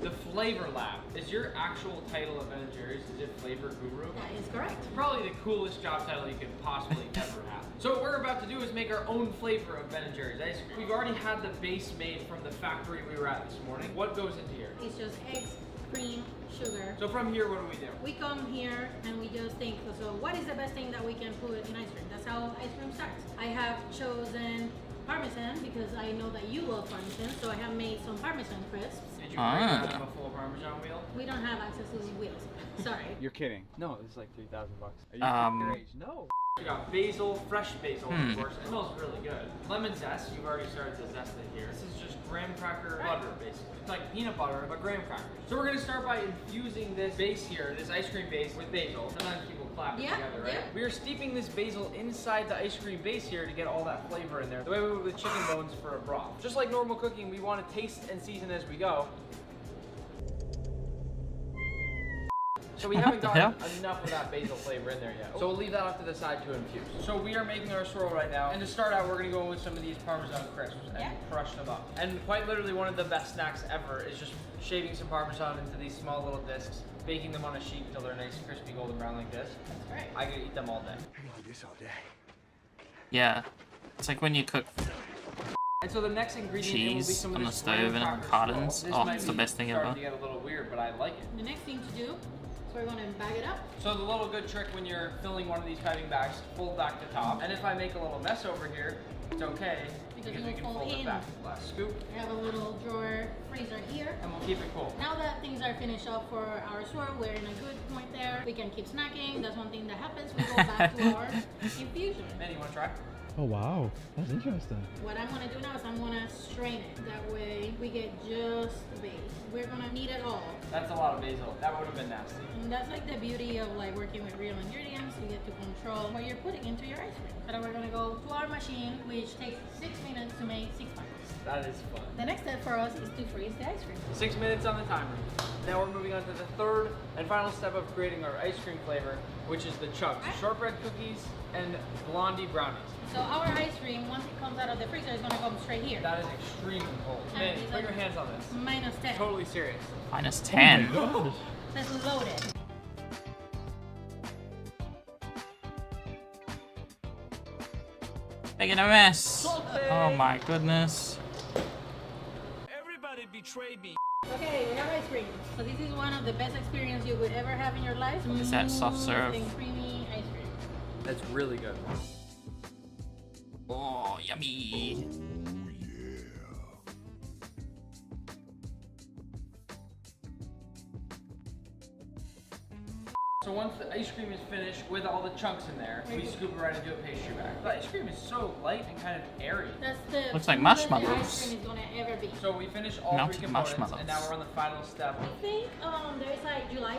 The Flavor Lab. Is your actual title at Ben & Jerry's, is it Flavor Guru? That is correct. Probably the coolest job title you could possibly ever have. So what we're about to do is make our own flavor of Ben & Jerry's ice cream. We've already had the base made from the factory we were at this morning. What goes into here? It's just eggs, cream, sugar. So from here, what do we do? We come here and we just think, so what is the best thing that we can put in ice cream? That's how ice cream starts. I have chosen Parmesan because I know that you love Parmesan, so I have made some Parmesan crisps. Did you break down a full Parmesan wheel? We don't have access to these wheels. Sorry. You're kidding. No, it's like $3,000 bucks. Are you Um, age? No. We got basil, fresh basil, of course. It smells really good. Lemon zest, you've already started to zest it here. This is just graham cracker butter, basically. It's like peanut butter, but graham crackers. So we're gonna start by infusing this base here, this ice cream base, with basil. Sometimes people clap it together, right? We are steeping this basil inside the ice cream base here to get all that flavor in there. The way we would with chicken bones for a broth. Just like normal cooking, we want to taste and season as we go. So we haven't gotten enough of that basil flavor in there yet. So we'll leave that off to the side to infuse. So we are making our swirl right now. And to start out, we're gonna go in with some of these Parmesan crisps and crush them up. And quite literally one of the best snacks ever is just shaving some Parmesan into these small little discs, baking them on a sheet until they're nice, crispy, golden brown like this. That's right. I could eat them all day. I can do this all day. Yeah. It's like when you cook And so the next ingredient will be cheese some of on the this stove graham and on cracker cartons. swirl. Oh, This it's the might best be thing starting ever. to get a little weird, but I like it. The next thing to do, so we're gonna bag it up. So the little good trick when you're filling one of these piping bags, fold back the top. And if I make a little mess over here, it's okay because we can fold it back. Last scoop. We have a little drawer freezer here. And we'll keep it cool. Now that things are finished up for our swirl, we're in a good point there. We can keep snacking. That's one thing that happens. We go back to our infusion. Man, you want to try? Oh wow, that's interesting. What I'm gonna do now is I'm gonna strain it. That way we get just the base. We're gonna need it all. That's a lot of basil. That would have been nasty. And that's like the beauty of like working with real ingredients. You get to control what you're putting into your ice cream. So we're gonna go to our machine, which takes 6 minutes to make 6 pints. That is fun. The next step for us is to freeze the ice cream. 6 minutes on the timer. Now we're moving on to the third and final step of creating our ice cream flavor, which is the chunks. Shortbread cookies and blondie brownies. So our ice cream, once it comes out of the freezer, is gonna come straight here. That is extremely cold. Man, put your hands on this. Minus 10. Totally serious. Minus 10. Oh my gosh. That's loaded. Making a mess. Oh my goodness. Everybody betrayed me. Okay, we have ice cream. So this is one of the best experiences you would ever have in your life. Is that soft Smooth serve? and creamy ice cream. That's really good. Oh, yummy. So once the ice cream is finished with all the chunks in there, we scoop it right into a pastry bag. The ice cream is so light and kind of airy. That's the Looks like smoothest marshmallows. the ice cream is gonna ever be. So we finish all Melted three components, marshmallows. and now we're on the final step. I think there's like July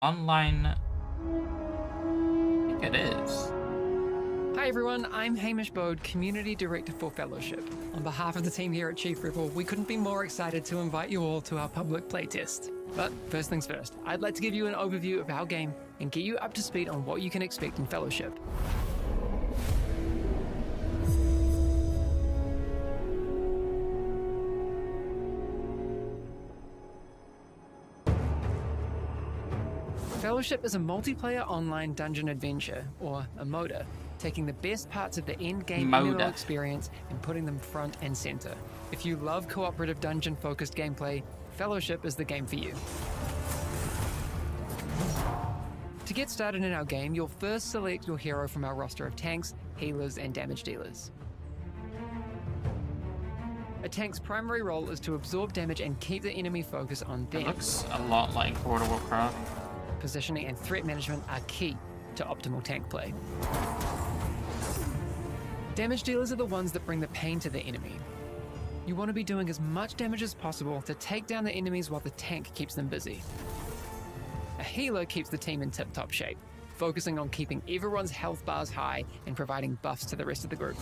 Online. I think it is. Hi everyone, I'm Hamish Bode, Community Director for Fellowship. On behalf of the team here at Chief Rebel, we couldn't be more excited to invite you all to our public playtest. But first things first, I'd like to give you an overview of our game and get you up to speed on what you can expect in Fellowship. Fellowship is a multiplayer online dungeon adventure, or a MODA, taking the best parts of the end-game MMO experience and putting them front and center. If you love cooperative dungeon-focused gameplay, Fellowship is the game for you. To get started in our game, you'll first select your hero from our roster of tanks, healers, and damage dealers. A tank's primary role is to absorb damage and keep the enemy focus on them. It looks a lot like World of Warcraft. Positioning and threat management are key to optimal tank play. Damage dealers are the ones that bring the pain to the enemy. You want to be doing as much damage as possible to take down the enemies while the tank keeps them busy. A healer keeps the team in tip-top shape, focusing on keeping everyone's health bars high and providing buffs to the rest of the group.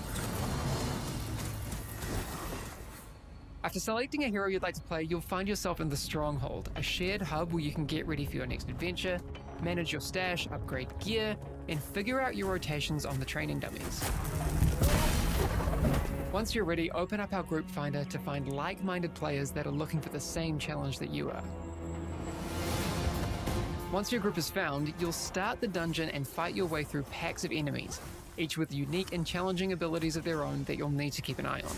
After selecting a hero you'd like to play, you'll find yourself in the Stronghold, a shared hub where you can get ready for your next adventure, manage your stash, upgrade gear, and figure out your rotations on the training dummies. Once you're ready, open up our group finder to find like-minded players that are looking for the same challenge that you are. Once your group is found, you'll start the dungeon and fight your way through packs of enemies, each with unique and challenging abilities of their own that you'll need to keep an eye on.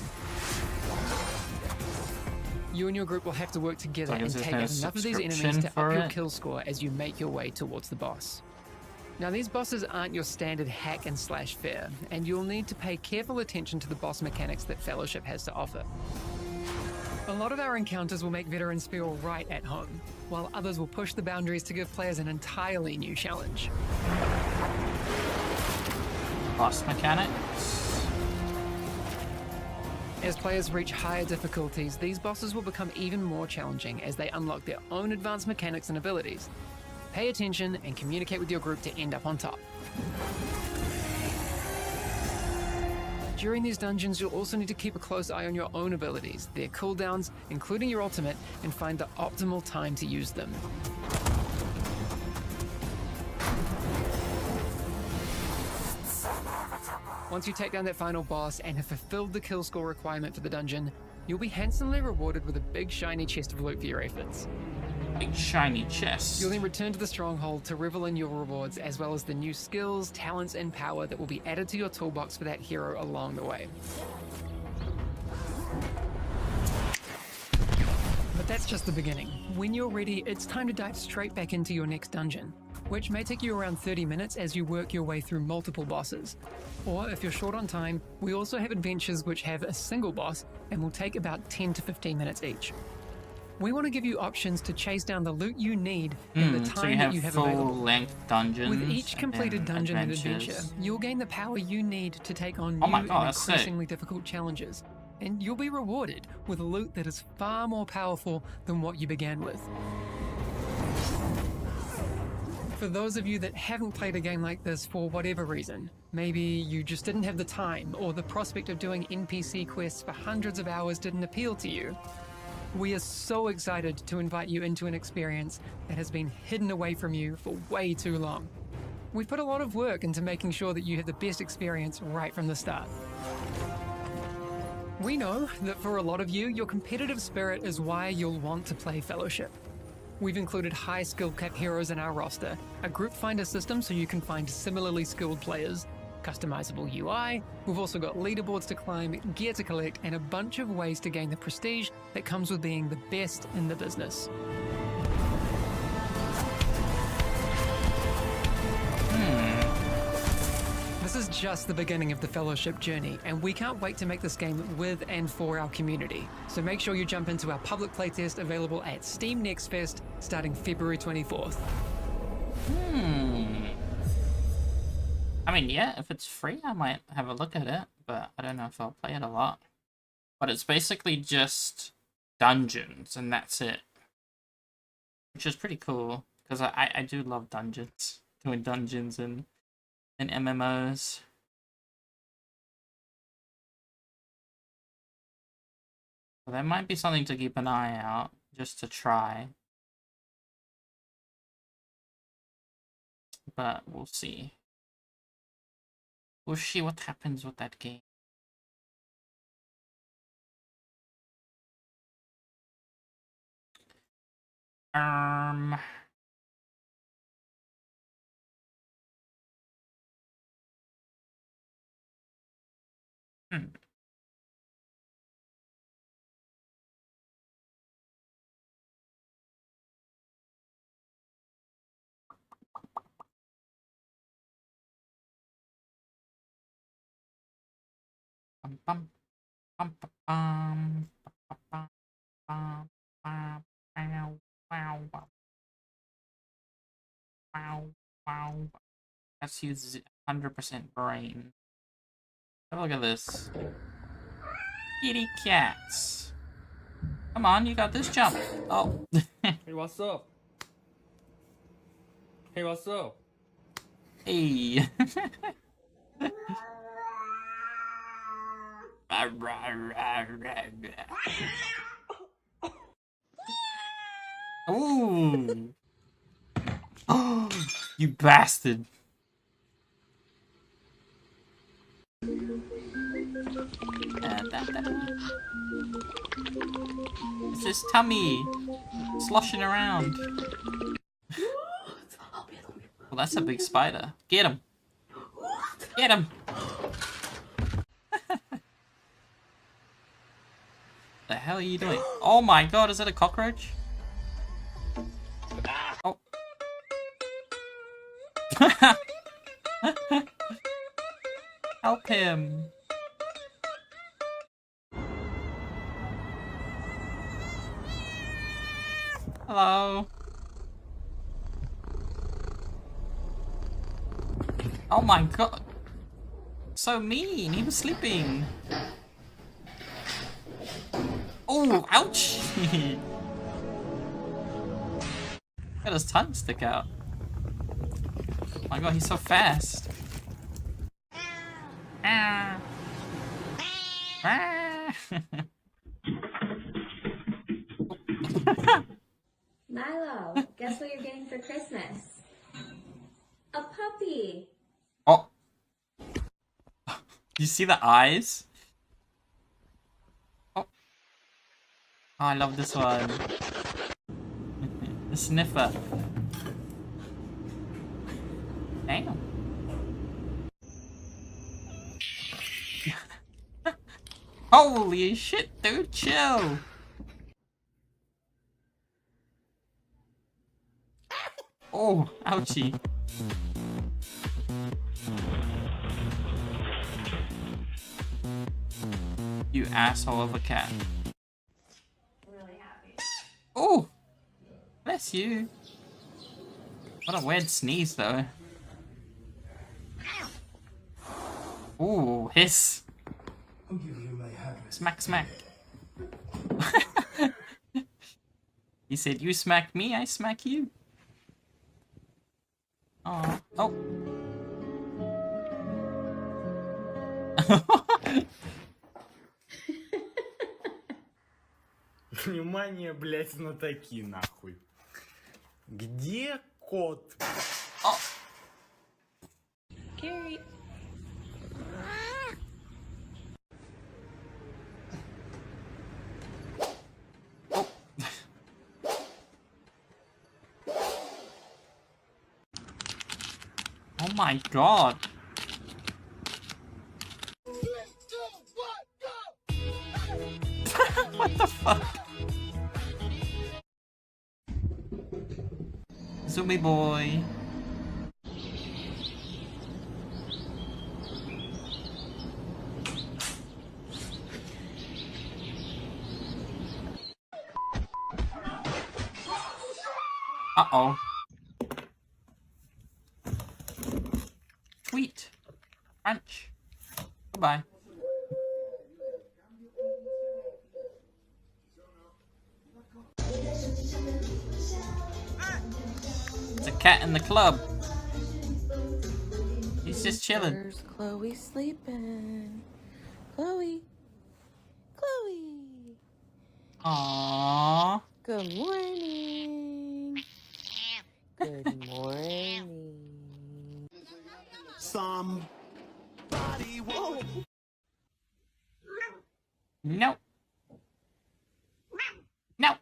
You and your group will have to work together and take out enough of these enemies to up your kill score as you make your way towards the boss. Now, these bosses aren't your standard hack and slash fare, and you'll need to pay careful attention to the boss mechanics that Fellowship has to offer. A lot of our encounters will make veterans feel right at home, while others will push the boundaries to give players an entirely new challenge. Boss mechanics. As players reach higher difficulties, these bosses will become even more challenging as they unlock their own advanced mechanics and abilities. Pay attention and communicate with your group to end up on top. During these dungeons, you'll also need to keep a close eye on your own abilities, their cooldowns, including your ultimate, and find the optimal time to use them. Once you take down that final boss and have fulfilled the kill score requirement for the dungeon, you'll be handsomely rewarded with a big shiny chest of loot for your efforts. Big shiny chest. You'll then return to the Stronghold to revel in your rewards, as well as the new skills, talents, and power that will be added to your toolbox for that hero along the way. But that's just the beginning. When you're ready, it's time to dive straight back into your next dungeon, which may take you around 30 minutes as you work your way through multiple bosses. Or if you're short on time, we also have adventures which have a single boss and will take about 10 to 15 minutes each. We want to give you options to chase down the loot you need in the time that you have available. Full-length dungeons. With each completed dungeon and adventure, you'll gain the power you need to take on new and increasingly difficult challenges. And you'll be rewarded with loot that is far more powerful than what you began with. For those of you that haven't played a game like this for whatever reason, maybe you just didn't have the time, or the prospect of doing NPC quests for hundreds of hours didn't appeal to you, we are so excited to invite you into an experience that has been hidden away from you for way too long. We've put a lot of work into making sure that you have the best experience right from the start. We know that for a lot of you, your competitive spirit is why you'll want to play Fellowship. We've included high skill cap heroes in our roster, a group finder system so you can find similarly skilled players, customizable UI, we've also got leaderboards to climb, gear to collect, and a bunch of ways to gain the prestige that comes with being the best in the business. This is just the beginning of the Fellowship journey, and we can't wait to make this game with and for our community. So make sure you jump into our public playtest available at Steam Next Fest starting February 24th. I mean, yeah, if it's free, I might have a look at it, but I don't know if I'll play it a lot. But it's basically just dungeons, and that's it. Which is pretty cool, because I do love dungeons. Doing dungeons and MMOs. So there might be something to keep an eye out, just to try. But we'll see. We'll see what happens with that game. Hmm. Bum, bum, bum, bum, bum, bum, bum, wow, wow, wow, wow. Let's use 100% brain. Have a look at this. Kitty cats. Come on, you got this jump. Oh. Hey, what's up? Hey, what's up? Hey. Ooh. Oh, you bastard. It's his tummy sloshing around. Well, that's a big spider. Get him. Get him. The hell are you doing? Oh my god, is that a cockroach? Oh. Help him. Hello. Oh my god. So mean. He was sleeping. Oh, ouch. Got his tongue stick out. Oh my god, he's so fast. Ah. Ah. Milo, guess what you're getting for Christmas? A puppy. Oh. You see the eyes? Oh. Oh, I love this one. The sniffer. Damn. Holy shit, dude, chill. Oh, ouchie. You asshole of a cat. Really happy. Oh, bless you. What a weird sneeze, though. Ooh, hiss. Smack, smack. He said, you smack me, I smack you. Oh. Oh. Внимание, блять, знатоки, нахуй. Где кот? Gary. Oh my god. What the fuck? Zoomy boy. Uh-oh. Tweet. Crunch. Goodbye. It's a cat in the club. He's just chilling. Where's Chloe sleeping? Chloe. Chloe. Aww. Good morning. Good morning. Somebody whoa. No. No.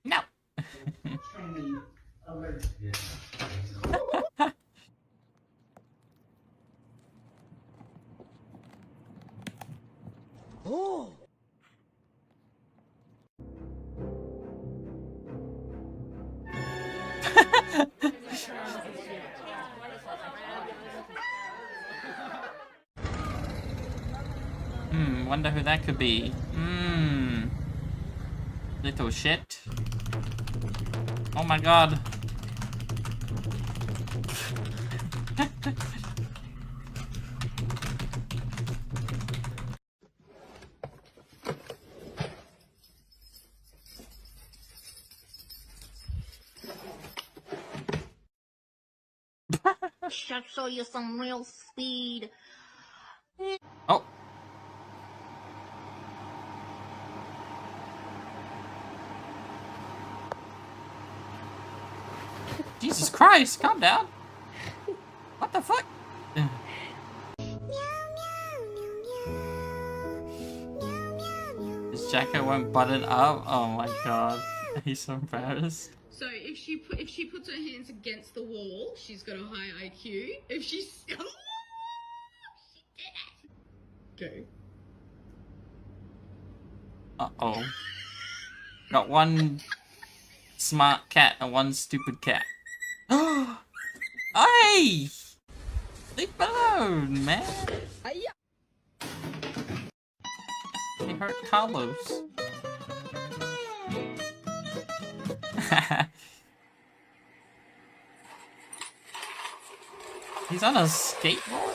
No. Oh. Wonder who that could be. Little shit. Oh my god. Should show you some real speed. Oh. Jesus Christ, calm down. What the fuck? His jacket won't button up. Oh my god. He's so embarrassed. So if she puts her hands against the wall, she's got a high IQ. If she's she did it. Okay. Uh-oh. Got one smart cat and one stupid cat. Hey! Leave me alone, man. He hurt Carlos. He's on a skateboard?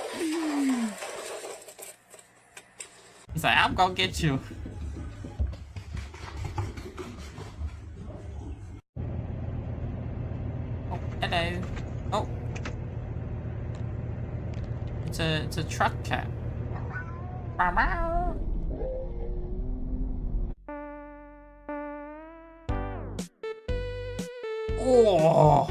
He's like, I'm gonna get you. Oh, hello. Oh. It's a truck cat. Oh.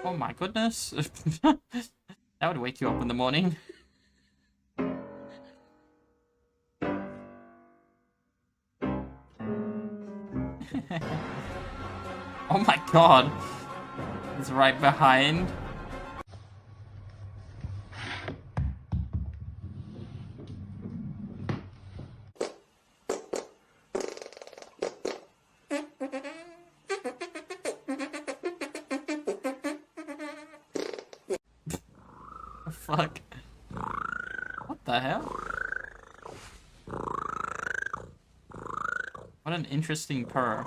Oh my goodness. That would wake you up in the morning. Oh my god. It's right behind. Fuck. What the hell? What an interesting purr.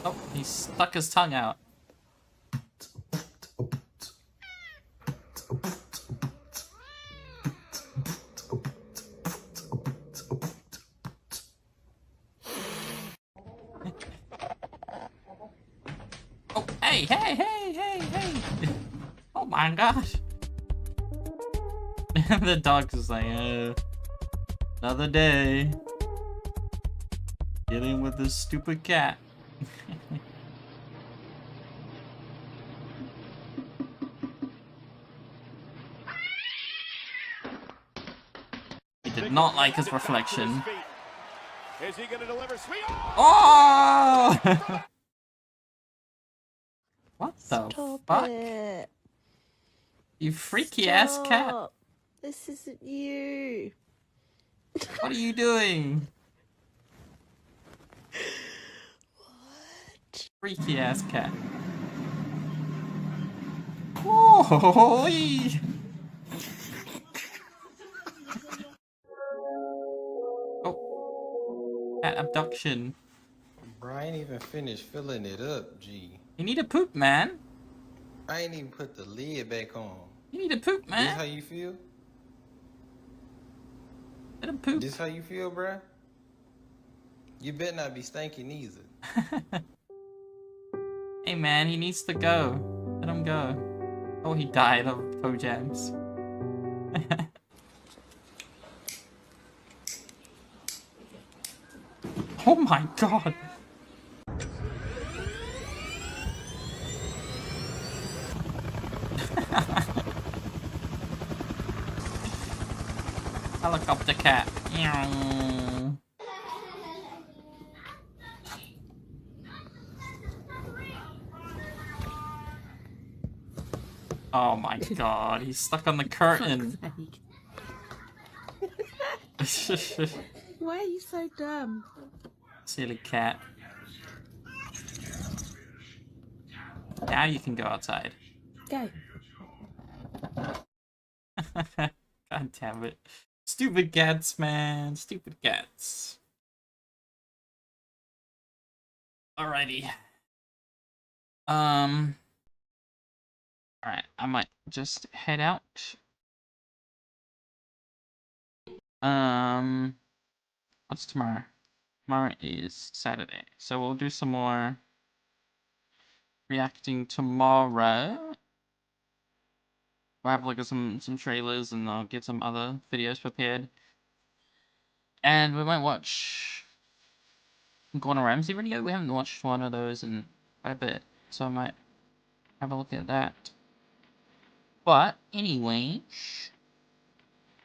Oh, he stuck his tongue out. Oh, hey, hey, hey, hey, hey! Oh my gosh! The dog is like, another day. Dealing with this stupid cat. He did not like his reflection. Is he gonna deliver sweet? Oh! What the Stop fuck? it. You freaky ass cat. Stop. This isn't you. What are you doing? What? Freaky ass cat. Oh, cat abduction. Bro, I ain't even finished filling it up, G. You need to poop, man. I ain't even put the lid back on. You need to poop, man. This how you feel? Let him poop. This how you feel, bruh? You better not be stinking either. Hey, man, he needs to go. Let him go. Oh, he died of toe jams. Oh my god. Helicopter cat. Oh my god, he's stuck on the curtain. Why are you so dumb? Silly cat. Now you can go outside. Go. God damn it. Stupid cats, man. Stupid cats. Alrighty. Alright, I might just head out. What's tomorrow? Tomorrow is Saturday. So we'll do some more reacting tomorrow. We'll have a look at some trailers and I'll get some other videos prepared. And we might watch Gordon Ramsay video. We haven't watched one of those in quite a bit. So I might have a look at that. But anyway,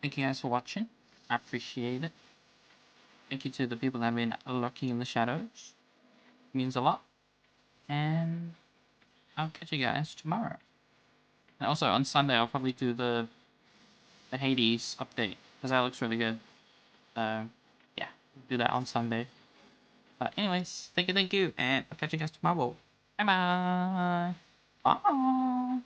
thank you guys for watching. I appreciate it. Thank you to the people that have been lurking in the shadows. It means a lot. And I'll catch you guys tomorrow. And also on Sunday I'll probably do the Hades update because that looks really good. Yeah, do that on Sunday. But anyways, thank you, and I'll catch you guys tomorrow. Bye bye. Bye.